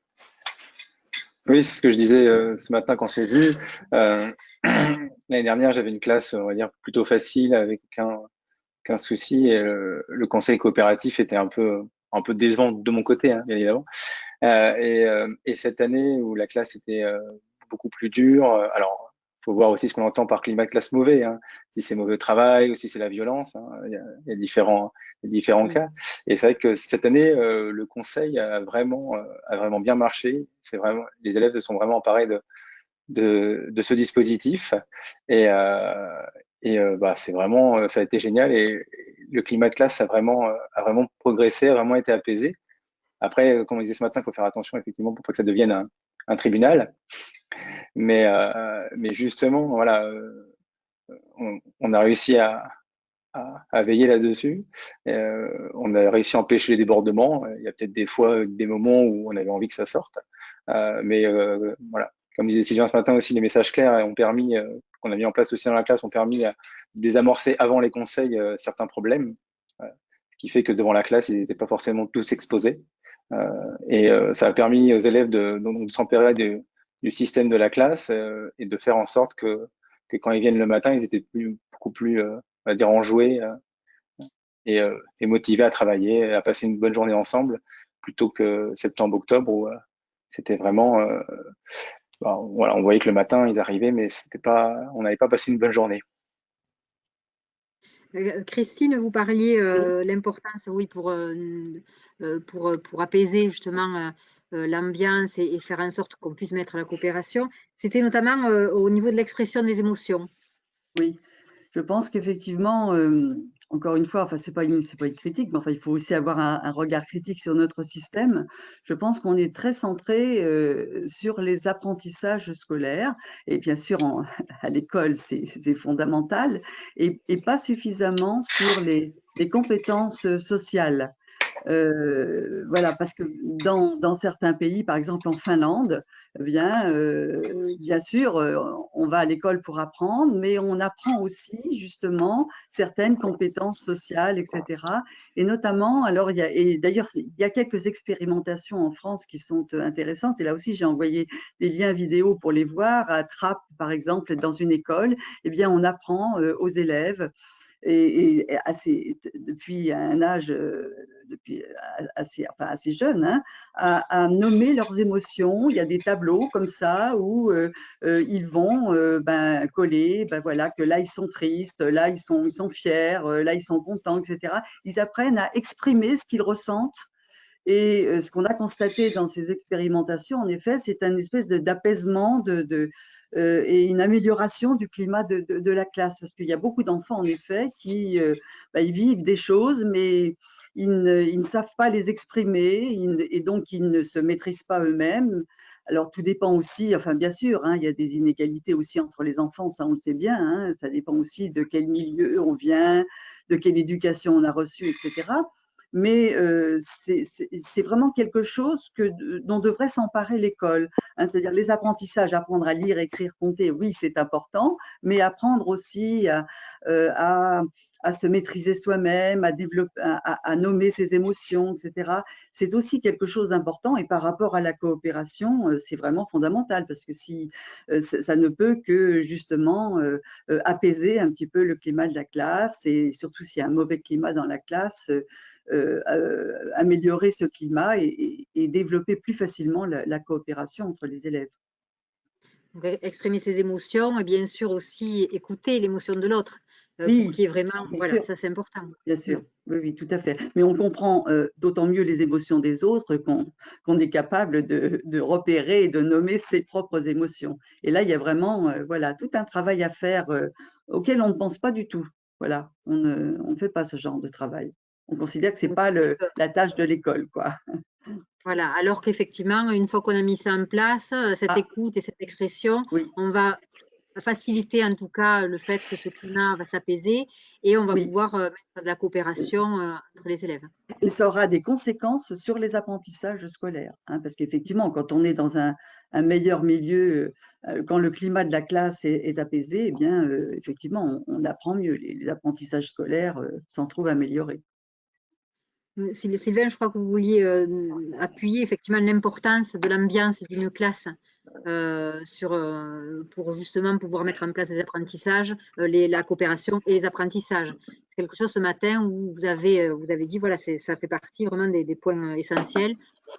Oui, c'est ce que je disais ce matin quand c'est vu. L'année dernière, j'avais une classe, on va dire, plutôt facile avec qu'un souci. Et le conseil coopératif était un peu décevant de mon côté, hein, bien évidemment. Et cette année où la classe était beaucoup plus dure, alors faut voir aussi ce qu'on entend par climat de classe mauvais, hein, si c'est mauvais au travail ou si c'est la violence, hein, il y a différents cas. Et c'est vrai que cette année, le conseil a vraiment bien marché. C'est vraiment, les élèves se sont vraiment emparés de ce dispositif bah, c'est vraiment, ça a été génial et le climat de classe a vraiment progressé, a vraiment été apaisé. Après, comme on disait ce matin, il faut faire attention effectivement pour pas que ça devienne un tribunal. Mais justement, voilà, on a réussi à veiller là-dessus. On a réussi à empêcher les débordements. Il y a peut-être des fois des moments où on avait envie que ça sorte. Voilà. Comme disait Sylvain ce matin aussi, les messages clairs ont permis, qu'on a mis en place aussi dans la classe, ont permis de désamorcer avant les conseils certains problèmes. Ce qui fait que devant la classe, ils n'étaient pas forcément tous exposés. Ça a permis aux élèves de s'emparer du système de la classe et de faire en sorte que quand ils viennent le matin, ils étaient beaucoup plus, on va dire, enjoués et motivés à travailler, à passer une bonne journée ensemble. plutôt que septembre-octobre où c'était vraiment, voilà, on voyait que le matin ils arrivaient, mais on n'avait pas passé une bonne journée. Christine, vous parliez Oui. l'importance, oui, pour apaiser justement l'ambiance et faire en sorte qu'on puisse mettre la coopération. C'était notamment au niveau de l'expression des émotions. Oui, je pense qu'effectivement, encore une fois, enfin, c'est pas une critique, mais enfin, il faut aussi avoir un regard critique sur notre système. Je pense qu'on est très centré sur les apprentissages scolaires et bien sûr, à l'école, c'est fondamental et pas suffisamment sur les compétences sociales. Voilà, parce que dans certains pays, par exemple en Finlande, eh bien sûr, on va à l'école pour apprendre, mais on apprend aussi justement certaines compétences sociales, etc. Et notamment, alors et d'ailleurs, il y a quelques expérimentations en France qui sont intéressantes. Et là aussi, j'ai envoyé des liens vidéo pour les voir. À Trappes, par exemple, dans une école, eh bien, on apprend aux élèves depuis un âge depuis assez jeune, hein, à nommer leurs émotions. Il y a des tableaux comme ça où ils vont coller, voilà, que là ils sont tristes, là ils sont fiers, là ils sont contents, etc. Ils apprennent à exprimer ce qu'ils ressentent. Et ce qu'on a constaté dans ces expérimentations, en effet, c'est un espèce d'apaisement et une amélioration du climat de la classe. Parce qu'il y a beaucoup d'enfants, en effet, qui ils vivent des choses, mais ils ne savent pas les exprimer et donc ils ne se maîtrisent pas eux-mêmes. Alors tout dépend aussi, enfin bien sûr, hein, il y a des inégalités aussi entre les enfants, ça on le sait bien, hein, ça dépend aussi de quel milieu on vient, de quelle éducation on a reçue, etc. Mais c'est vraiment quelque chose dont devrait s'emparer l'école, hein, c'est-à-dire les apprentissages, apprendre à lire, écrire, compter, oui, c'est important, mais apprendre aussi à, à se maîtriser soi-même, à développer, à nommer ses émotions, etc. C'est aussi quelque chose d'important et par rapport à la coopération, c'est vraiment fondamental parce que si ça ne peut que justement apaiser un petit peu le climat de la classe et surtout s'il y a un mauvais climat dans la classe, améliorer ce climat et développer plus facilement la coopération entre les élèves. Exprimer ses émotions et bien sûr aussi écouter l'émotion de l'autre pour Oui, qu'il y ait vraiment, bien voilà, sûr, ça c'est important. bien sûr. Oui, oui, tout à fait. Mais on comprend d'autant mieux les émotions des autres qu'on est capable de repérer et de nommer ses propres émotions. Et là, il y a vraiment voilà, tout un travail à faire auquel on ne pense pas du tout. Voilà, on ne fait pas ce genre de travail. On considère que ce n'est pas la tâche de l'école, quoi. Voilà, alors qu'effectivement, une fois qu'on a mis ça en place, cette Ah, écoute et cette expression, oui, on va faciliter en tout cas le fait que ce climat va s'apaiser et on va oui. pouvoir mettre de la coopération entre les élèves. Et ça aura des conséquences sur les apprentissages scolaires, hein, parce qu'effectivement, quand on est dans un meilleur milieu, quand le climat de la classe est apaisé, eh bien, effectivement, on apprend mieux. Les apprentissages scolaires s'en trouvent améliorés. Sylvain, je crois que vous vouliez appuyer effectivement l'importance de l'ambiance d'une classe pour justement pouvoir mettre en place des apprentissages, la coopération et les apprentissages. C'est quelque chose ce matin où vous avez dit, voilà, ça fait partie vraiment des points essentiels,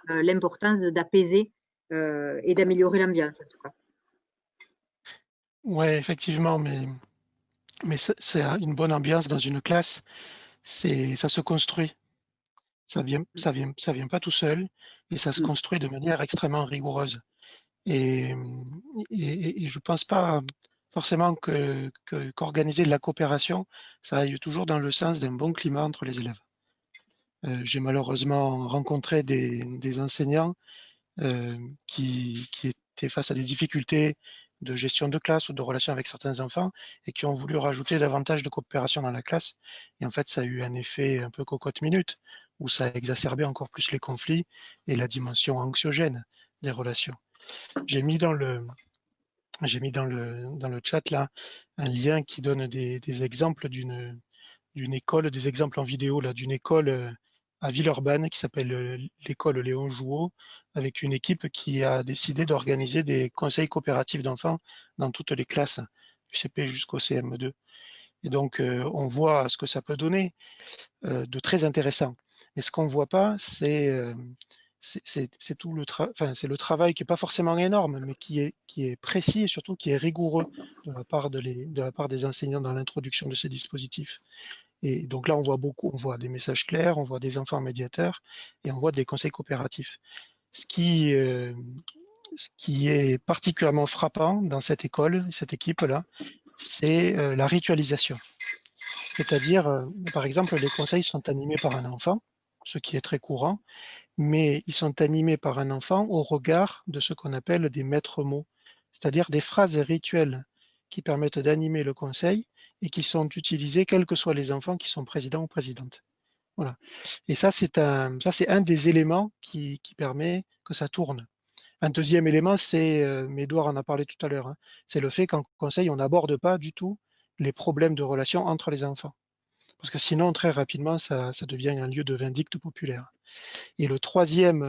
l'importance d'apaiser et d'améliorer l'ambiance en tout cas. Ouais, effectivement, mais c'est une bonne ambiance dans une classe, ça se construit. Ça vient pas tout seul et ça se Mm. construit de manière extrêmement rigoureuse. Et, et je pense pas forcément qu'organiser de la coopération, ça aille toujours dans le sens d'un bon climat entre les élèves. J'ai malheureusement rencontré des enseignants qui étaient face à des difficultés de gestion de classe ou de relation avec certains enfants et qui ont voulu rajouter davantage de coopération dans la classe. Et en fait, ça a eu un effet un peu cocotte-minute où ça a exacerbé encore plus les conflits et la dimension anxiogène des relations. J'ai mis dans le, dans le chat là un lien qui donne des exemples d'une école, des exemples en vidéo là, d'une école à Villeurbanne qui s'appelle l'école Léon Jouot, avec une équipe qui a décidé d'organiser des conseils coopératifs d'enfants dans toutes les classes, du CP jusqu'au CM2. Et donc, on voit ce que ça peut donner de très intéressant. Mais ce qu'on ne voit pas, c'est tout c'est le travail qui n'est pas forcément énorme, mais qui est précis et surtout qui est rigoureux de la part des enseignants dans l'introduction de ces dispositifs. Et donc là, on voit des messages clairs, on voit des enfants médiateurs et on voit des conseils coopératifs. Ce qui est particulièrement frappant dans cette équipe-là, c'est la ritualisation. C'est-à-dire, par exemple, les conseils sont animés par un enfant, ce qui est très courant, mais ils sont animés par un enfant au regard de ce qu'on appelle des maîtres mots, c'est-à-dire des phrases rituelles qui permettent d'animer le conseil et qui sont utilisées quels que soient les enfants qui sont présidents ou présidentes. Voilà. Et ça, c'est un des éléments qui permet que ça tourne. Un deuxième élément, c'est, Médouard en a parlé tout à l'heure, hein, c'est le fait qu'en conseil, on n'aborde pas du tout les problèmes de relations entre les enfants. Parce que sinon, très rapidement, ça devient un lieu de vindicte populaire. Et le troisième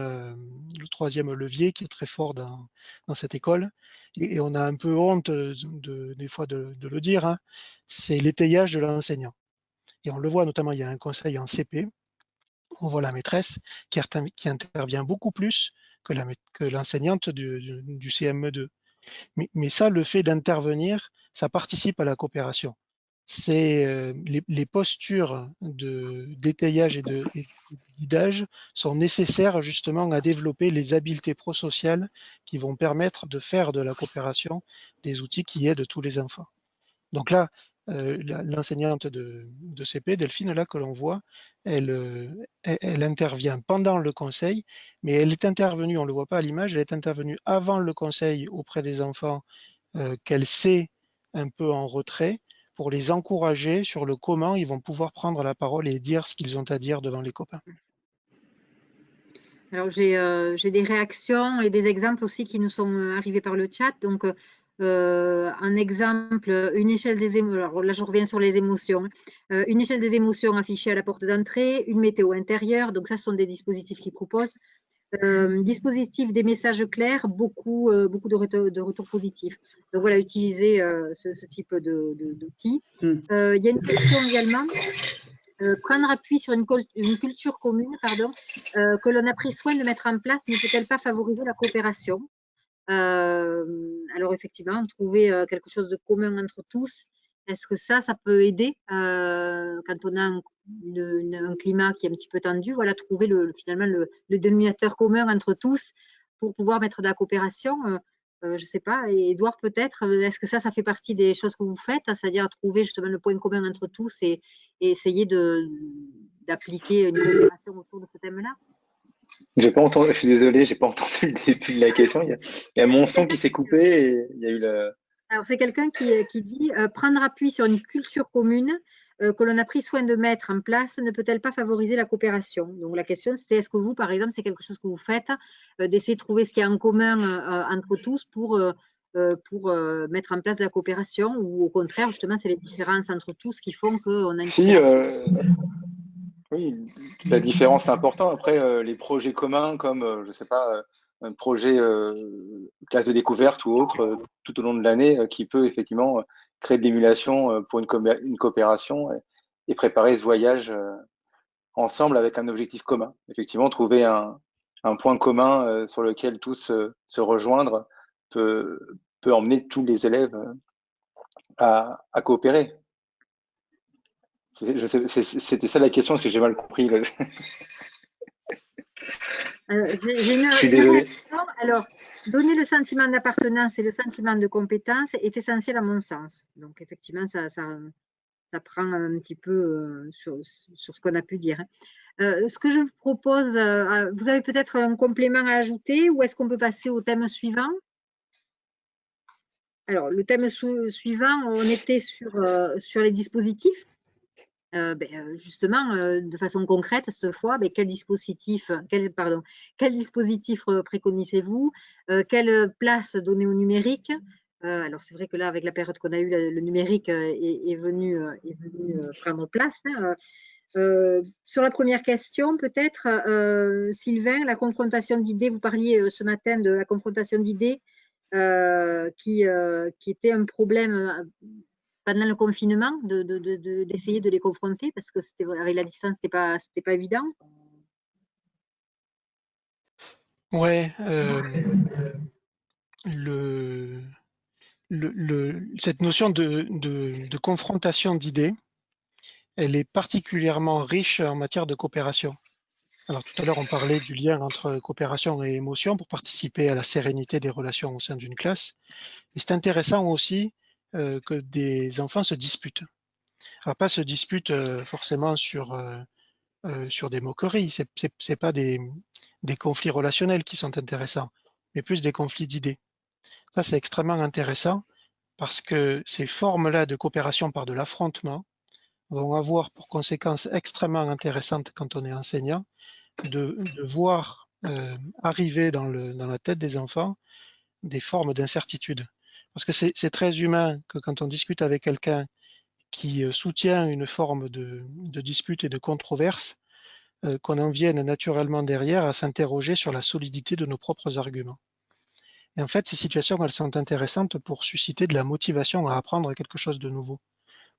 levier qui est très fort dans cette école, et on a un peu honte des fois de le dire, hein, c'est l'étayage de l'enseignant. Et on le voit notamment, il y a un conseil en CP, on voit la maîtresse qui intervient beaucoup plus que l'enseignante du CME2. Mais ça, le fait d'intervenir, ça participe à la coopération. C'est les postures d'étayage et de guidage sont nécessaires justement à développer les habiletés prosociales qui vont permettre de faire de la coopération des outils qui aident tous les enfants. Donc là, l'enseignante de CP, Delphine, là que l'on voit, elle intervient pendant le conseil, mais elle est intervenue, on ne le voit pas à l'image, elle est intervenue avant le conseil auprès des enfants qu'elle sait un peu en retrait pour les encourager sur le comment ils vont pouvoir prendre la parole et dire ce qu'ils ont à dire devant les copains. Alors, j'ai des réactions et des exemples aussi qui nous sont arrivés par le chat. Donc, un exemple, une échelle des émotions. Alors là, je reviens sur les émotions. Une échelle des émotions affichée à la porte d'entrée, une météo intérieure. Donc, ça, ce sont des dispositifs qu'ils proposent. Dispositif des messages clairs, beaucoup de retours positifs. Donc, voilà, utiliser ce type d'outils. Il y a une question également. Prendre appui sur une culture commune, que l'on a pris soin de mettre en place, ne peut-elle pas favoriser la coopération? Alors effectivement, trouver quelque chose de commun entre tous, est-ce que ça peut aider quand on a un climat qui est un petit peu tendu, voilà, trouver finalement le dénominateur commun entre tous pour pouvoir mettre de la coopération. Je ne sais pas, et Edouard peut-être, est-ce que ça fait partie des choses que vous faites, c'est-à-dire trouver justement le point commun entre tous et essayer d'appliquer une coopération autour de ce thème-là? J'ai pas entendu, je suis désolé, j'ai pas entendu le début de la question. Il y a mon son qui s'est coupé et il y a eu le. Alors, c'est quelqu'un qui dit prendre appui sur une culture commune que l'on a pris soin de mettre en place ne peut-elle pas favoriser la coopération? Donc, la question, c'était est-ce que vous, par exemple, c'est quelque chose que vous faites, d'essayer de trouver ce qu'il y a en commun entre tous pour mettre en place de la coopération, ou au contraire, justement, c'est les différences entre tous qui font qu'on a une Si, coopération? oui, la différence est importante. Après, les projets communs, comme, je sais pas, un projet classe de découverte ou autre, tout au long de l'année, qui peut effectivement créer de l'émulation pour une coopération et préparer ce voyage ensemble avec un objectif commun. Effectivement, trouver un point commun sur lequel tous se rejoindre peut emmener tous les élèves à coopérer. C'était ça la question, parce que j'ai mal compris. J'ai une Je suis désolé. réaction. Alors, donner le sentiment d'appartenance et le sentiment de compétence est essentiel à mon sens. Donc, effectivement, ça prend un petit peu sur ce qu'on a pu dire. Ce que je vous propose, vous avez peut-être un complément à ajouter, ou est-ce qu'on peut passer au thème suivant? Alors, le thème suivant, on était sur les dispositifs. Justement, de façon concrète, cette fois, quel dispositif préconisez-vous? Quelle place donner au numérique? Alors, c'est vrai que là, avec la période qu'on a eue, le numérique est venu prendre place, hein. Sur la première question, peut-être, Sylvain, la confrontation d'idées, vous parliez ce matin de la confrontation d'idées qui était un problème pendant le confinement, d'essayer de les confronter, parce que avec la distance, c'était pas évident. Ouais, cette notion de confrontation d'idées, elle est particulièrement riche en matière de coopération. Alors tout à l'heure, on parlait du lien entre coopération et émotion pour participer à la sérénité des relations au sein d'une classe. Et c'est intéressant aussi que des enfants se disputent. Alors pas se disputent forcément sur des moqueries, c'est pas des conflits relationnels qui sont intéressants, mais plus des conflits d'idées. Ça, c'est extrêmement intéressant parce que ces formes-là de coopération par de l'affrontement vont avoir pour conséquence extrêmement intéressante quand on est enseignant de voir arriver dans la tête des enfants des formes d'incertitude. Parce que c'est très humain que quand on discute avec quelqu'un qui soutient une forme de dispute et de controverse, qu'on en vienne naturellement derrière à s'interroger sur la solidité de nos propres arguments. Et en fait, ces situations, elles sont intéressantes pour susciter de la motivation à apprendre quelque chose de nouveau,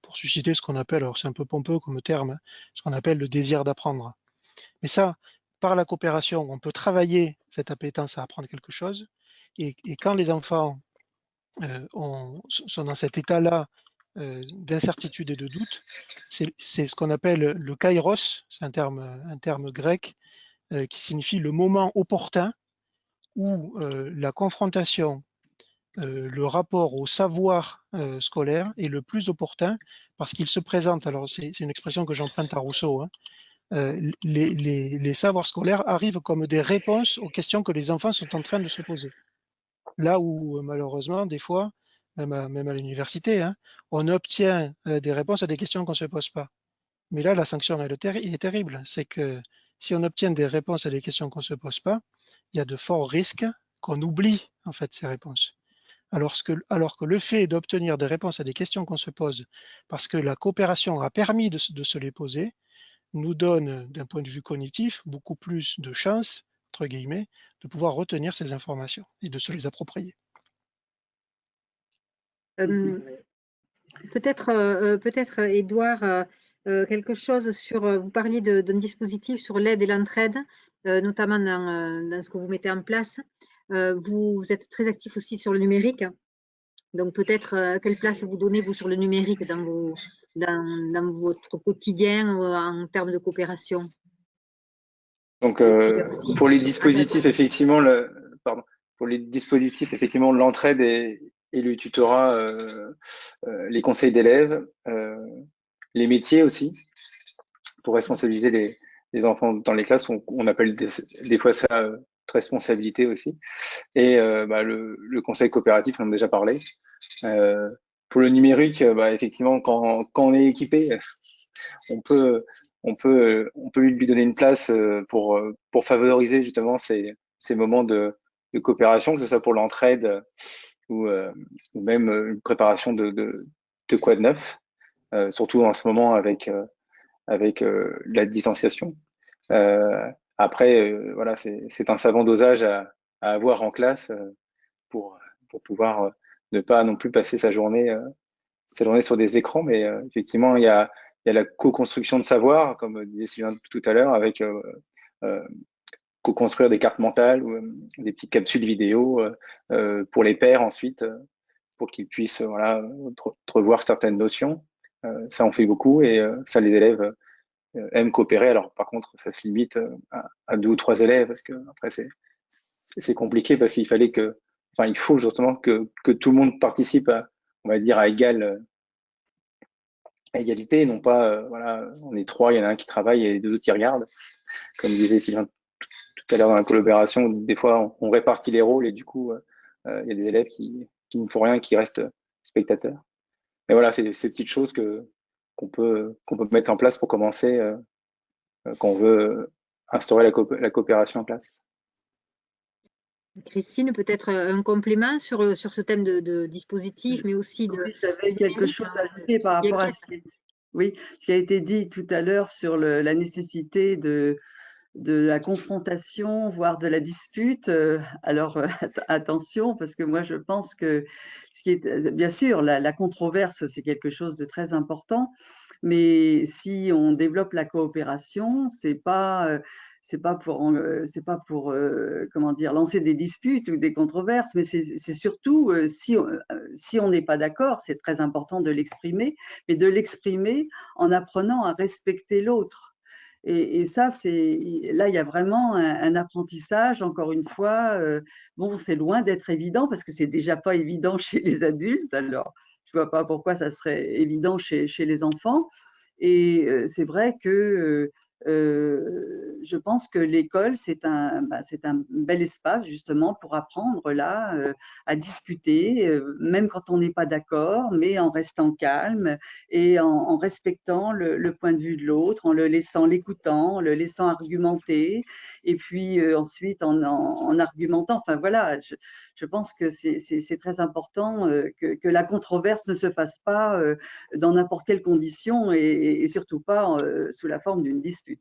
pour susciter ce qu'on appelle, alors c'est un peu pompeux comme terme, hein, ce qu'on appelle le désir d'apprendre. Mais ça, par la coopération, on peut travailler cette appétence à apprendre quelque chose. Et quand les enfants sont dans cet état-là d'incertitude et de doute, c'est ce qu'on appelle le kairos, c'est un terme grec qui signifie le moment opportun où la confrontation, le rapport au savoir scolaire est le plus opportun parce qu'il se présente, alors c'est une expression que j'emprunte à Rousseau, hein, les savoirs scolaires arrivent comme des réponses aux questions que les enfants sont en train de se poser. Là où malheureusement, des fois, même à l'université, hein, on obtient des réponses à des questions qu'on ne se pose pas. Mais là, la sanction elle est terrible. C'est que si on obtient des réponses à des questions qu'on ne se pose pas, il y a de forts risques qu'on oublie en fait ces réponses. Alors que le fait d'obtenir des réponses à des questions qu'on se pose, parce que la coopération a permis de se les poser, nous donne, d'un point de vue cognitif, beaucoup plus de chances, entre guillemets, de pouvoir retenir ces informations et de se les approprier. Peut-être, Édouard, quelque chose sur, vous parliez d'un dispositif sur l'aide et l'entraide, notamment dans ce que vous mettez en place. Vous êtes très actif aussi sur le numérique. Donc peut-être quelle place vous donnez vous sur le numérique dans votre quotidien en termes de coopération. Donc pour les dispositifs effectivement l'entraide et le tutorat, les conseils d'élèves, les métiers aussi pour responsabiliser les enfants dans les classes, on appelle des fois ça responsabilité aussi, et le conseil coopératif, on en a déjà parlé. Pour le numérique, effectivement, quand on est équipé, on peut lui donner une place pour favoriser justement ces moments de coopération, que ce soit pour l'entraide ou même une préparation de quoi de neuf, surtout en ce moment avec la distanciation. Après, voilà, c'est un savant dosage à avoir en classe pour pouvoir ne pas non plus passer sa journée sur des écrans, mais effectivement, il y a la co-construction de savoir, comme disait Sylvain tout à l'heure, avec co-construire des cartes mentales ou des petites capsules vidéo pour les pairs ensuite, pour qu'ils puissent revoir certaines notions. Ça, on fait beaucoup et ça, les élèves aiment coopérer. Alors, par contre, ça se limite à 2 ou 3 élèves parce que après, c'est compliqué parce qu'il faut justement que tout le monde participe on va dire, à égalité, non pas, on est 3, il y en a un qui travaille et les 2 autres qui regardent. Comme disait Sylvain tout à l'heure dans la collaboration, des fois, on répartit les rôles et du coup, il y a des élèves qui ne font rien, qui restent spectateurs. Mais voilà, c'est ces petites choses qu'on peut mettre en place pour commencer quand on veut instaurer la coopération en classe. Christine, peut-être un complément sur ce thème de dispositif, mais aussi de... Oui, j'avais quelque chose à ajouter par rapport à ce qui a été dit tout à l'heure sur la nécessité de la confrontation, voire de la dispute. Alors attention, parce que moi je pense que bien sûr, la controverse, c'est quelque chose de très important, mais si on développe la coopération, c'est pas comment dire, lancer des disputes ou des controverses, mais c'est surtout si on n'est pas d'accord, c'est très important de l'exprimer, mais de l'exprimer en apprenant à respecter l'autre. Et ça, là, il y a vraiment un apprentissage, encore une fois. Bon, c'est loin d'être évident parce que c'est déjà pas évident chez les adultes. Alors, je vois pas pourquoi ça serait évident chez les enfants. Et c'est vrai que je pense que l'école, c'est un bel espace justement pour apprendre là à discuter, même quand on n'est pas d'accord, mais en restant calme et en respectant le point de vue de l'autre, en le laissant l'écoutant, en le laissant argumenter, et puis ensuite en argumentant. Enfin voilà, je pense que c'est très important que la controverse ne se passe pas dans n'importe quelle condition et surtout pas sous la forme d'une dispute.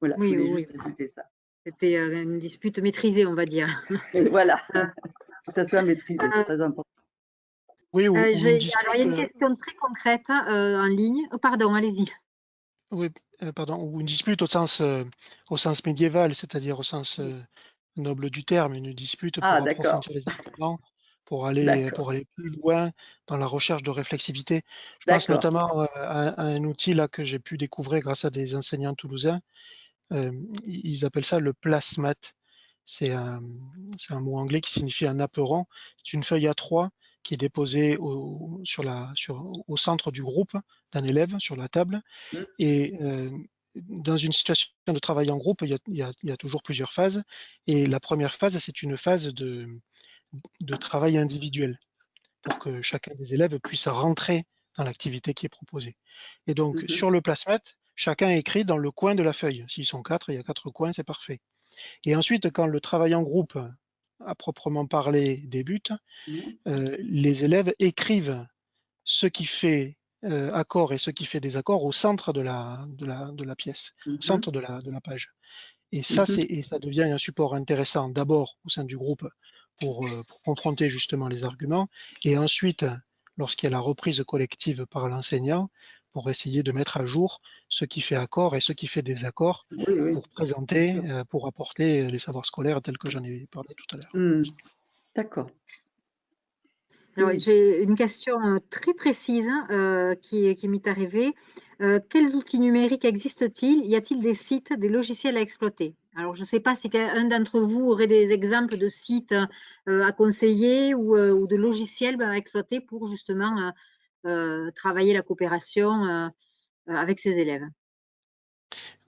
Voilà, Oui, je voulais oui. juste ajouter ça. C'était une dispute maîtrisée, on va dire. Et voilà, que ça soit maîtrisé, c'est très important. Oui, ou une Alors, dispute. il y a une question très concrète en ligne. Oh, pardon, allez-y. Oui, pardon, ou une dispute au sens médiéval, c'est-à-dire au sens noble du terme, une dispute Ah, pour d'accord, approfondir les arguments, pour aller d'accord, plus loin dans la recherche de réflexivité. Je pense d'accord. notamment à un outil là que j'ai pu découvrir grâce à des enseignants toulousains. Ils appellent ça le plasmat. C'est un, c'est un mot anglais qui signifie un apperon. C'est une feuille A3 qui est déposée au centre du groupe d'un élève sur la table. Mm, Et dans une situation de travail en groupe, il y a toujours plusieurs phases. Et la première phase, c'est une phase de travail individuel pour que chacun des élèves puisse rentrer dans l'activité qui est proposée. Et donc, mhm, sur le placement, chacun écrit dans le coin de la feuille. S'ils sont 4, il y a 4 coins, c'est parfait. Et ensuite, quand le travail en groupe, à proprement parler, débute, mm, les élèves écrivent ce qui fait accord et ce qui fait désaccord au centre de la pièce, au mhm, centre de la page. Et ça, mhm. ça devient un support intéressant d'abord au sein du groupe pour confronter justement les arguments, et ensuite, lorsqu'il y a la reprise collective par l'enseignant, pour essayer de mettre à jour ce qui fait accord et ce qui fait désaccord, Oui, oui, pour bien présenter, sûr. pour apporter les savoirs scolaires tels que j'en ai parlé tout à l'heure. Mm, d'accord. Alors, Oui. j'ai une question très précise qui m'est arrivée. Quels outils numériques existent-ils? Y a-t-il des sites, des logiciels à exploiter? Alors, je ne sais pas si un d'entre vous aurait des exemples de sites à conseiller ou de logiciels à exploiter pour justement travailler la coopération avec ses élèves.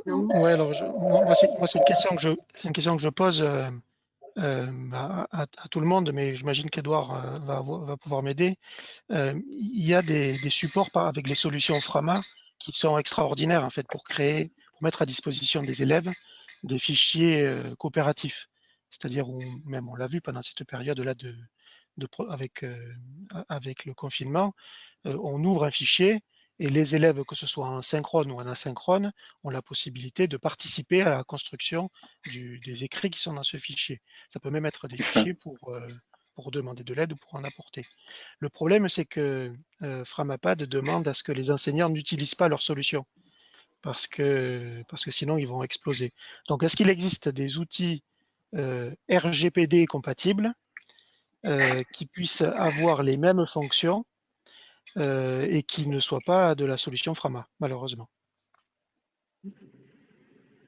Non? Ouais, alors moi, c'est une question que je pose à tout le monde, mais j'imagine qu'Edouard va pouvoir m'aider. Il y a des supports avec les solutions Frama qui sont extraordinaires en fait pour mettre à disposition des élèves des fichiers coopératifs. C'est-à-dire, même on l'a vu pendant cette période-là avec le confinement, on ouvre un fichier et les élèves, que ce soit en synchrone ou en asynchrone, ont la possibilité de participer à la construction des écrits qui sont dans ce fichier. Ça peut même être des fichiers pour demander de l'aide ou pour en apporter. Le problème, c'est que Framapad demande à ce que les enseignants n'utilisent pas leurs solutions parce que sinon ils vont exploser. Donc, est-ce qu'il existe des outils RGPD compatibles qui puissent avoir les mêmes fonctions et qui ne soient pas de la solution Frama, malheureusement?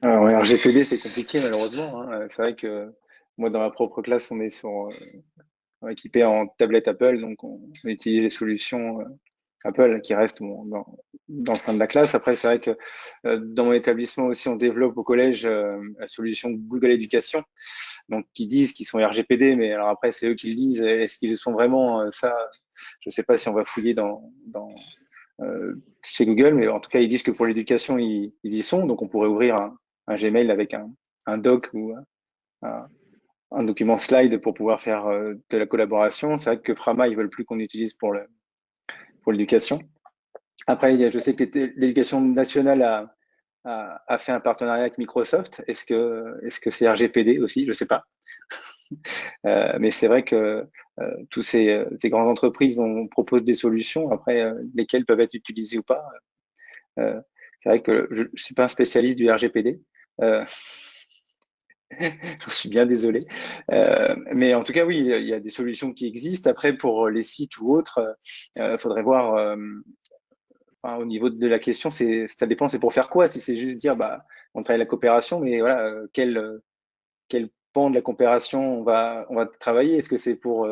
Alors, RGPD, c'est compliqué malheureusement, hein. C'est vrai que moi, dans ma propre classe, on est équipé en tablette Apple, donc on utilise les solutions Apple qui restent dans le sein de la classe. Après, c'est vrai que dans mon établissement aussi, on développe au collège la solution Google Éducation, donc qui disent qu'ils sont RGPD, mais alors après, c'est eux qui le disent. Est-ce qu'ils sont vraiment ça? Je ne sais pas si on va fouiller chez Google, mais en tout cas, ils disent que pour l'éducation, ils y sont. Donc, on pourrait ouvrir un Gmail avec un doc ou un document slide pour pouvoir faire de la collaboration. C'est vrai que Frama, ils veulent plus qu'on utilise pour l'éducation. Après, je sais que l'éducation nationale a fait un partenariat avec Microsoft. Est-ce que c'est RGPD aussi? Je sais pas. Mais c'est vrai que tous ces grandes entreprises proposent des solutions. Après, lesquelles peuvent être utilisées ou pas. C'est vrai que je suis pas un spécialiste du RGPD. J'en suis bien désolé. Mais en tout cas, oui, il y a des solutions qui existent. Après, pour les sites ou autres, faudrait voir enfin, au niveau de la question, ça dépend, c'est pour faire quoi? Si c'est juste dire, bah, on travaille la coopération, mais voilà, quel pan de la coopération on va travailler? Est-ce que c'est pour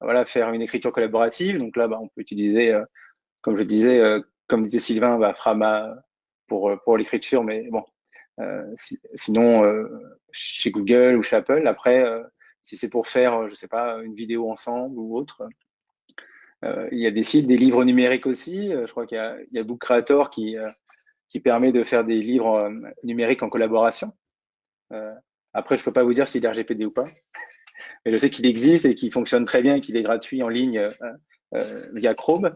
voilà, faire une écriture collaborative? Donc là, bah, on peut utiliser, comme je disais, comme disait Sylvain, bah, Frama pour l'écriture, mais bon, sinon chez Google ou chez Apple. Après, si c'est pour faire, je sais pas, une vidéo ensemble ou autre, il y a des sites, des livres numériques aussi. Je crois il y a Book Creator qui permet de faire des livres numériques en collaboration. Après, je peux pas vous dire s'il est RGPD ou pas, mais je sais qu'il existe et qu'il fonctionne très bien et qu'il est gratuit en ligne via Chrome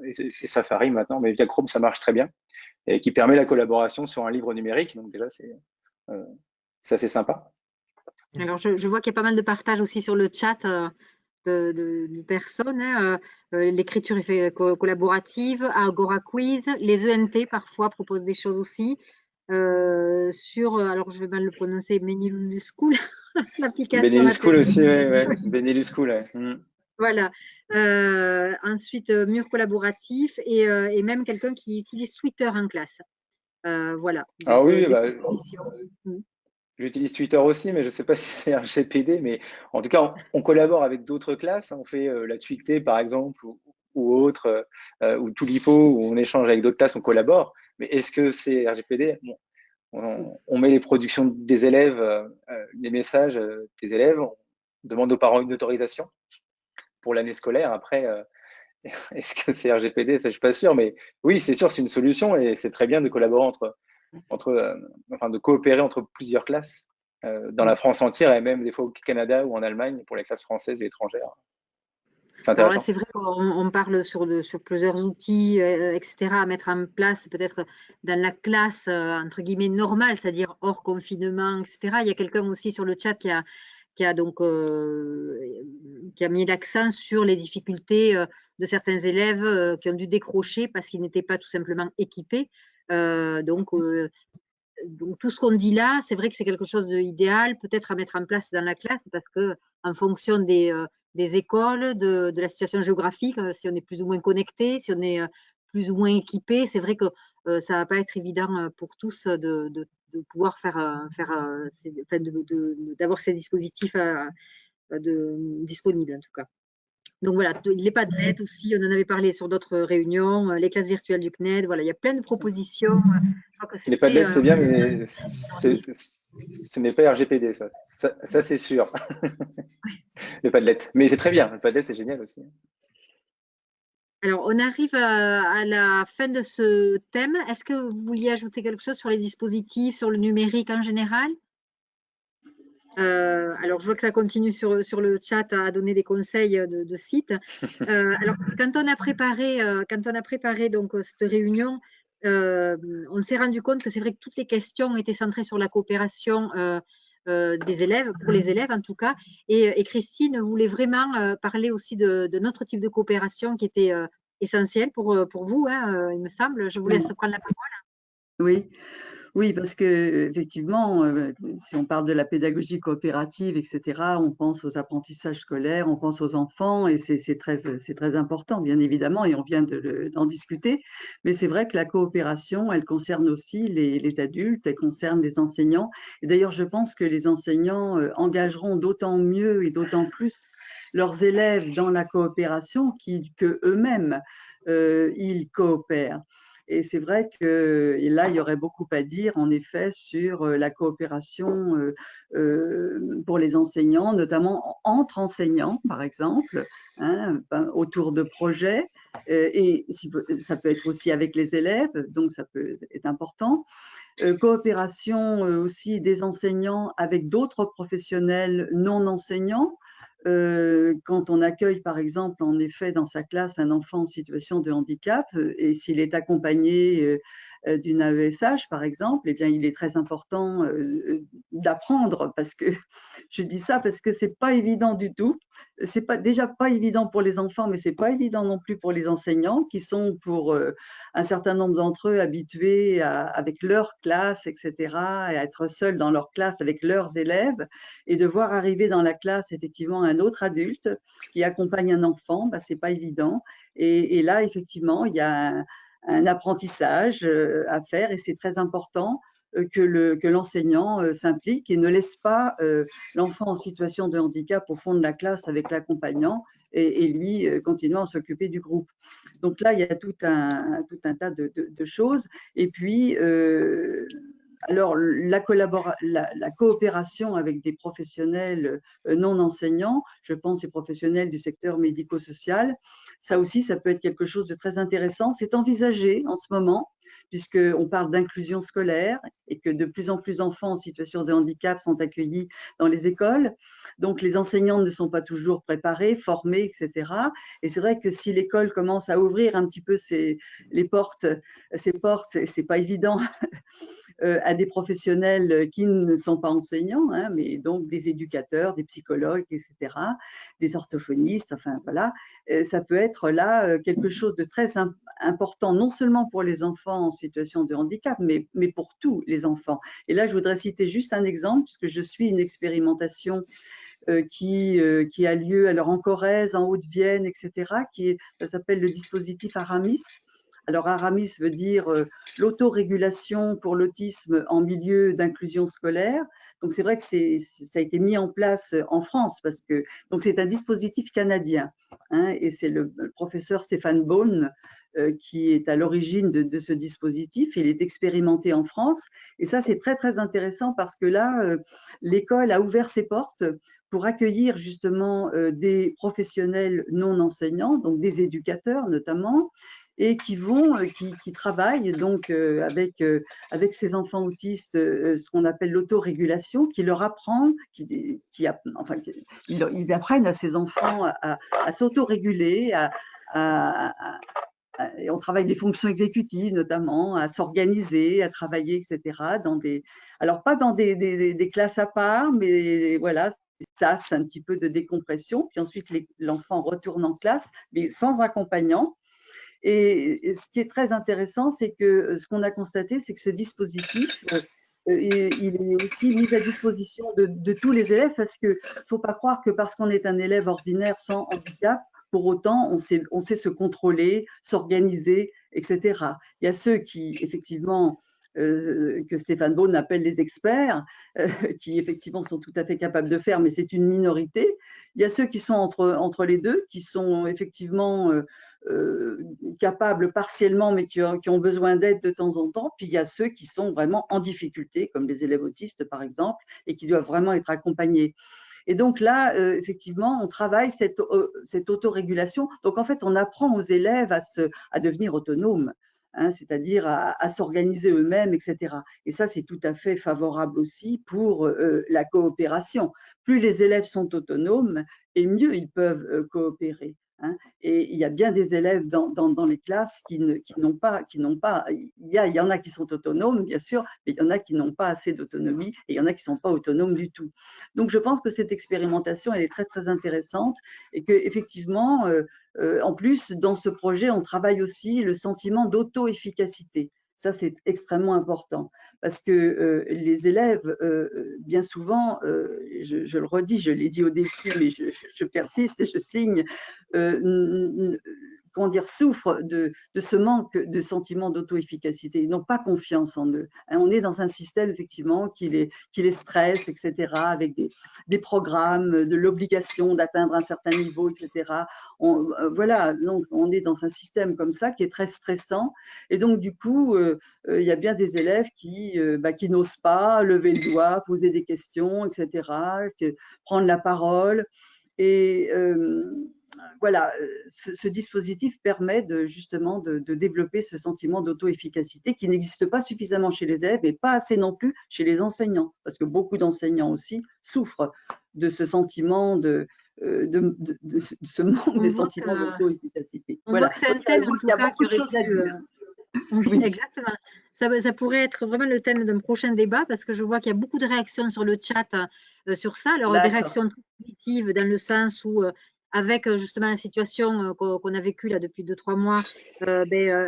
et Safari maintenant, mais via Chrome ça marche très bien et qui permet la collaboration sur un livre numérique. Donc déjà c'est assez sympa. Alors, je vois qu'il y a pas mal de partages aussi sur le chat de personnes. Hein, l'écriture est fait collaborative, Agora Quiz, les ENT parfois proposent des choses aussi. Alors je vais mal le prononcer, Benilus School, l'application. Benelux School aussi, ouais. Benelux School, ouais. Voilà. Ensuite, mur collaboratif et même quelqu'un qui utilise Twitter en classe. Voilà. Ah Donc, oui, des bah, propositions. j'utilise Twitter aussi, mais je ne sais pas si c'est un GPD. Mais en tout cas, on collabore avec d'autres classes. On fait la Tweetée, par exemple, ou autre, ou Tulipo, où on échange avec d'autres classes, on collabore. Mais est-ce que c'est RGPD? Bon, on met les productions des élèves, les messages des élèves, on demande aux parents une autorisation pour l'année scolaire. Après, est-ce que c'est RGPD? Ça, je suis pas sûr. Mais oui, c'est sûr, c'est une solution et c'est très bien de collaborer enfin, de coopérer entre plusieurs classes dans la France entière et même des fois au Canada ou en Allemagne pour les classes françaises et étrangères. C'est Alors là, intéressant. c'est vrai qu'on parle sur plusieurs outils, etc., à mettre en place, peut-être dans la classe, entre guillemets, normale, c'est-à-dire hors confinement, etc. Il y a quelqu'un aussi sur le chat qui a donc qui a mis l'accent sur les difficultés de certains élèves qui ont dû décrocher parce qu'ils n'étaient pas tout simplement équipés. Donc tout ce qu'on dit là, c'est vrai que c'est quelque chose d'idéal, peut-être à mettre en place dans la classe, parce que en fonction des écoles, de la situation géographique, si on est plus ou moins connecté, si on est plus ou moins équipé, c'est vrai que ça va pas être évident pour tous de pouvoir d'avoir ces dispositifs disponibles en tout cas. Donc voilà, les Padlet aussi, on en avait parlé sur d'autres réunions, les classes virtuelles du CNED, voilà, il y a plein de propositions. Je crois que Les Padlet, c'est bien, mais aujourd'hui. ce n'est pas RGPD, ça c'est sûr. Les Padlet. Mais c'est très bien, le Padlet, c'est génial aussi. Alors, on arrive à la fin de ce thème. Est-ce que vous vouliez ajouter quelque chose sur les dispositifs, sur le numérique en général? Alors, je vois que ça continue sur le chat à donner des conseils de sites. Alors, quand on a préparé donc cette réunion, on s'est rendu compte que c'est vrai que toutes les questions étaient centrées sur la coopération des élèves, pour les élèves en tout cas. Et Christine voulait vraiment parler aussi de notre type de coopération qui était essentiel pour vous, hein, il me semble. Je vous laisse prendre la parole. Oui. Oui, parce que effectivement, si on parle de la pédagogie coopérative, etc., on pense aux apprentissages scolaires, on pense aux enfants, et c'est très important, bien évidemment, et on vient d'en discuter. Mais c'est vrai que la coopération, elle concerne aussi les adultes, elle concerne les enseignants. Et d'ailleurs, je pense que les enseignants engageront d'autant mieux et d'autant plus leurs élèves dans la coopération que eux-mêmes ils coopèrent. Et c'est vrai que là, il y aurait beaucoup à dire, en effet, sur la coopération pour les enseignants, notamment entre enseignants, par exemple, hein, autour de projets. Et ça peut être aussi avec les élèves, donc ça peut être important. Coopération aussi des enseignants avec d'autres professionnels non enseignants. Quand on accueille, par exemple, en effet, dans sa classe un enfant en situation de handicap, et s'il est accompagné d'une AESH, par exemple, eh bien, il est très important d'apprendre, parce que Je dis ça parce que c'est pas évident du tout. C'est déjà pas évident pour les enfants, mais c'est pas évident non plus pour les enseignants qui sont pour un certain nombre d'entre eux habitués avec leur classe, etc., et à être seuls dans leur classe avec leurs élèves, et de voir arriver dans la classe effectivement un autre adulte qui accompagne un enfant, bah, c'est pas évident. Et là, effectivement, il y a un apprentissage à faire, et c'est très important que l'enseignant s'implique et ne laisse pas l'enfant en situation de handicap au fond de la classe avec l'accompagnant et lui continuant à s'occuper du groupe. Donc là, il y a tout un tas de choses. Et puis, alors, la coopération avec des professionnels non enseignants, je pense aux professionnels du secteur médico-social, ça aussi, ça peut être quelque chose de très intéressant. C'est envisagé en ce moment, puisqu'on parle d'inclusion scolaire et que de plus en plus d'enfants en situation de handicap sont accueillis dans les écoles. Donc, les enseignants ne sont pas toujours préparés, formés, etc. Et c'est vrai que si l'école commence à ouvrir un petit peu ses portes, c'est pas évident à des professionnels qui ne sont pas enseignants, hein, mais donc des éducateurs, des psychologues, etc., des orthophonistes, enfin voilà, ça peut être là quelque chose de très important, non seulement pour les enfants en situation de handicap, mais pour tous les enfants. Et là, je voudrais citer juste un exemple, puisque je suis une expérimentation qui a lieu alors en Corrèze, en Haute-Vienne, etc., ça s'appelle le dispositif Aramis. Alors, Aramis veut dire l'autorégulation pour l'autisme en milieu d'inclusion scolaire. Donc, c'est vrai que ça a été mis en place en France parce que c'est un dispositif canadien, hein, et c'est le professeur Stéphane Beaune qui est à l'origine de ce dispositif. Il est expérimenté en France et ça, c'est très, très intéressant parce que là, l'école a ouvert ses portes pour accueillir justement des professionnels non enseignants, donc des éducateurs notamment, et qui travaillent donc avec ces enfants autistes ce qu'on appelle l'autorégulation, qui leur apprend, ils apprennent à ces enfants à s'autoréguler, et on travaille des fonctions exécutives notamment, à s'organiser, à travailler, etc. Alors pas dans des classes à part, mais voilà, ça c'est un petit peu de décompression. Puis ensuite l'enfant retourne en classe, mais sans accompagnant. Et ce qui est très intéressant, c'est que ce qu'on a constaté, c'est que ce dispositif, il est aussi mis à disposition de tous les élèves, parce qu'il ne faut pas croire que parce qu'on est un élève ordinaire sans handicap, pour autant, on sait se contrôler, s'organiser, etc. Il y a ceux qui, effectivement, que Stéphane Beaune appelle les experts, qui effectivement sont tout à fait capables de faire, mais c'est une minorité. Il y a ceux qui sont entre les deux, qui sont effectivement capables partiellement, mais qui ont besoin d'aide de temps en temps. Puis il y a ceux qui sont vraiment en difficulté, comme les élèves autistes par exemple, et qui doivent vraiment être accompagnés. Et donc là, effectivement, on travaille cette autorégulation. Donc en fait, on apprend aux élèves à devenir autonomes, hein, c'est-à-dire à s'organiser eux-mêmes, etc. Et ça, c'est tout à fait favorable aussi pour la coopération. Plus les élèves sont autonomes, et mieux ils peuvent coopérer. Hein. Et il y a bien des élèves dans les classes qui n'ont pas, il y en a qui sont autonomes, bien sûr, mais il y en a qui n'ont pas assez d'autonomie et il y en a qui ne sont pas autonomes du tout. Donc, je pense que cette expérimentation, elle est très, très intéressante et qu'effectivement, en plus, dans ce projet, on travaille aussi le sentiment d'auto-efficacité. Ça, c'est extrêmement important parce que les élèves, bien souvent, je le redis, je l'ai dit au début, mais je persiste et je signe, comment dire, souffrent de ce manque de sentiment d'auto-efficacité. Ils n'ont pas confiance en eux. On est dans un système, effectivement, qui les stresse, etc., avec des programmes, de l'obligation d'atteindre un certain niveau, etc. Voilà, donc on est dans un système comme ça qui est très stressant. Et donc, du coup, il y a bien des élèves qui n'osent pas lever le doigt, poser des questions, etc., prendre la parole. Et voilà, ce dispositif permet justement de développer ce sentiment d'auto-efficacité qui n'existe pas suffisamment chez les élèves et pas assez non plus chez les enseignants, parce que beaucoup d'enseignants aussi souffrent de ce sentiment de ce manque de sentiment d'auto-efficacité. On voit que c'est un thème en tout cas qui aurait pu Oui, Oui. exactement. Ça pourrait être vraiment le thème d'un prochain débat parce que je vois qu'il y a beaucoup de réactions sur le chat sur ça. Alors, des D'accord. réactions très positives dans le sens où, avec justement la situation qu'on a vécue là depuis 2-3 mois,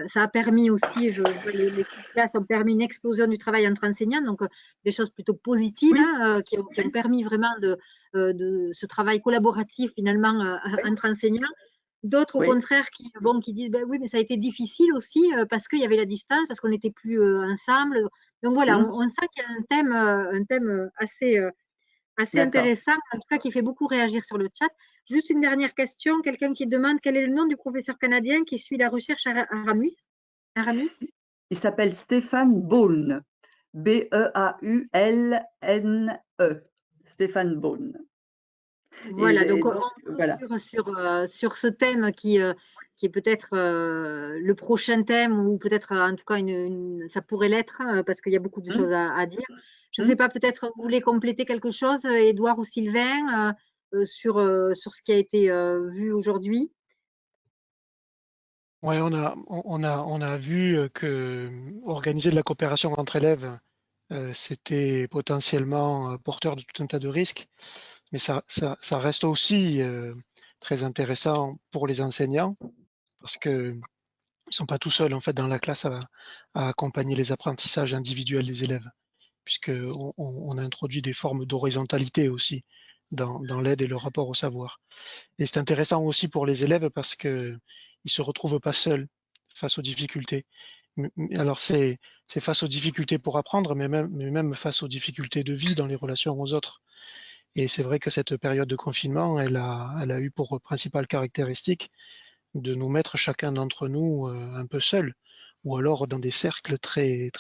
ça a permis aussi, je vois les classes ont permis une explosion du travail entre enseignants, donc des choses plutôt positives Oui. hein, qui ont permis vraiment de ce travail collaboratif finalement entre enseignants. D'autres, au Oui. contraire, qui disent ben oui, mais ça a été difficile aussi parce qu'il y avait la distance, parce qu'on n'était plus ensemble. Donc voilà, on sent qu'il y a un thème assez D'accord. intéressant, en tout cas qui fait beaucoup réagir sur le chat. Juste une dernière question, quelqu'un qui demande quel est le nom du professeur canadien qui suit la recherche à Aramis. Il s'appelle Stéphane Beaune. B-E-A-U-L-N-E. Stéphane Beaune. Voilà, donc on voilà. sur ce thème qui est peut-être le prochain thème ou peut-être en tout cas ça pourrait l'être parce qu'il y a beaucoup de choses à dire. Je ne sais pas, peut-être vous voulez compléter quelque chose, Édouard ou Sylvain, sur ce qui a été vu aujourd'hui. Ouais, on a vu que organiser de la coopération entre élèves, c'était potentiellement porteur de tout un tas de risques, mais ça reste aussi très intéressant pour les enseignants parce que ils sont pas tout seuls en fait dans la classe à accompagner les apprentissages individuels des élèves, puisque on introduit des formes d'horizontalité aussi dans l'aide et le rapport au savoir. Et c'est intéressant aussi pour les élèves parce que ils se retrouvent pas seuls face aux difficultés. Alors c'est face aux difficultés pour apprendre, mais même face aux difficultés de vie dans les relations aux autres. Et c'est vrai que cette période de confinement, elle a eu pour principale caractéristique de nous mettre chacun d'entre nous un peu seuls, ou alors dans des cercles très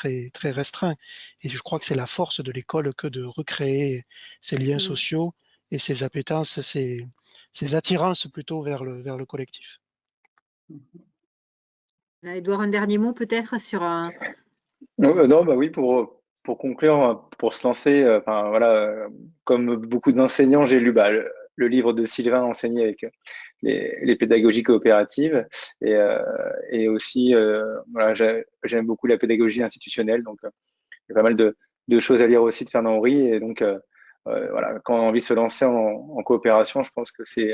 restreints. Et je crois que c'est la force de l'école que de recréer ces liens sociaux et ces appétences, ces attirances plutôt vers le collectif. Édouard, un dernier mot peut-être sur Non, bah oui, pour conclure, pour se lancer, enfin voilà, comme beaucoup d'enseignants, j'ai lu le livre de Sylvain enseigné avec les pédagogies coopératives et aussi voilà, j'aime beaucoup la pédagogie institutionnelle, donc il y a pas mal de choses à lire aussi de Fernand Henry et donc voilà, quand on a envie de se lancer en coopération, je pense que c'est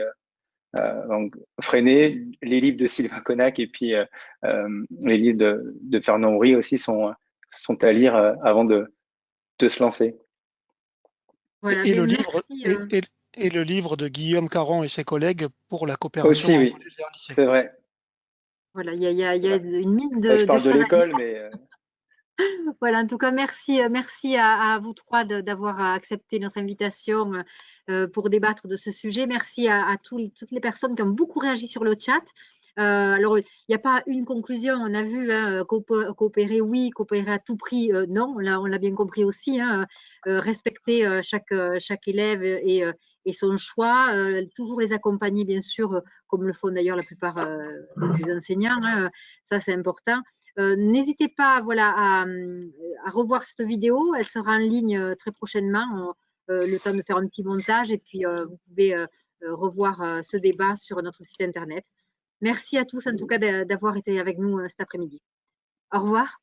donc freiner les livres de Sylvain Connac et puis les livres de Fernand Henry aussi sont à lire avant de se lancer. voilà, Et mais le livre merci. et le livre de Guillaume Caron et ses collègues pour la coopération Aussi, en oui, collège et en lycée. c'est vrai. Voilà, il y a une mine C'est vrai que je de parle de choses à lire. l'école, mais Voilà, en tout cas, merci à vous trois d'avoir accepté notre invitation pour débattre de ce sujet. Merci à toutes les personnes qui ont beaucoup réagi sur le chat. Alors, il n'y a pas une conclusion. On a vu hein, coopérer, oui, coopérer à tout prix, non. On l'a bien compris aussi. Hein, respecter chaque élève et son choix. Toujours les accompagner, bien sûr, comme le font d'ailleurs la plupart des enseignants. Hein, ça, c'est important. N'hésitez pas voilà, à revoir cette vidéo. Elle sera en ligne très prochainement. Le temps de faire un petit montage et puis vous pouvez revoir ce débat sur notre site internet. Merci à tous en tout cas d'avoir été avec nous cet après-midi. Au revoir.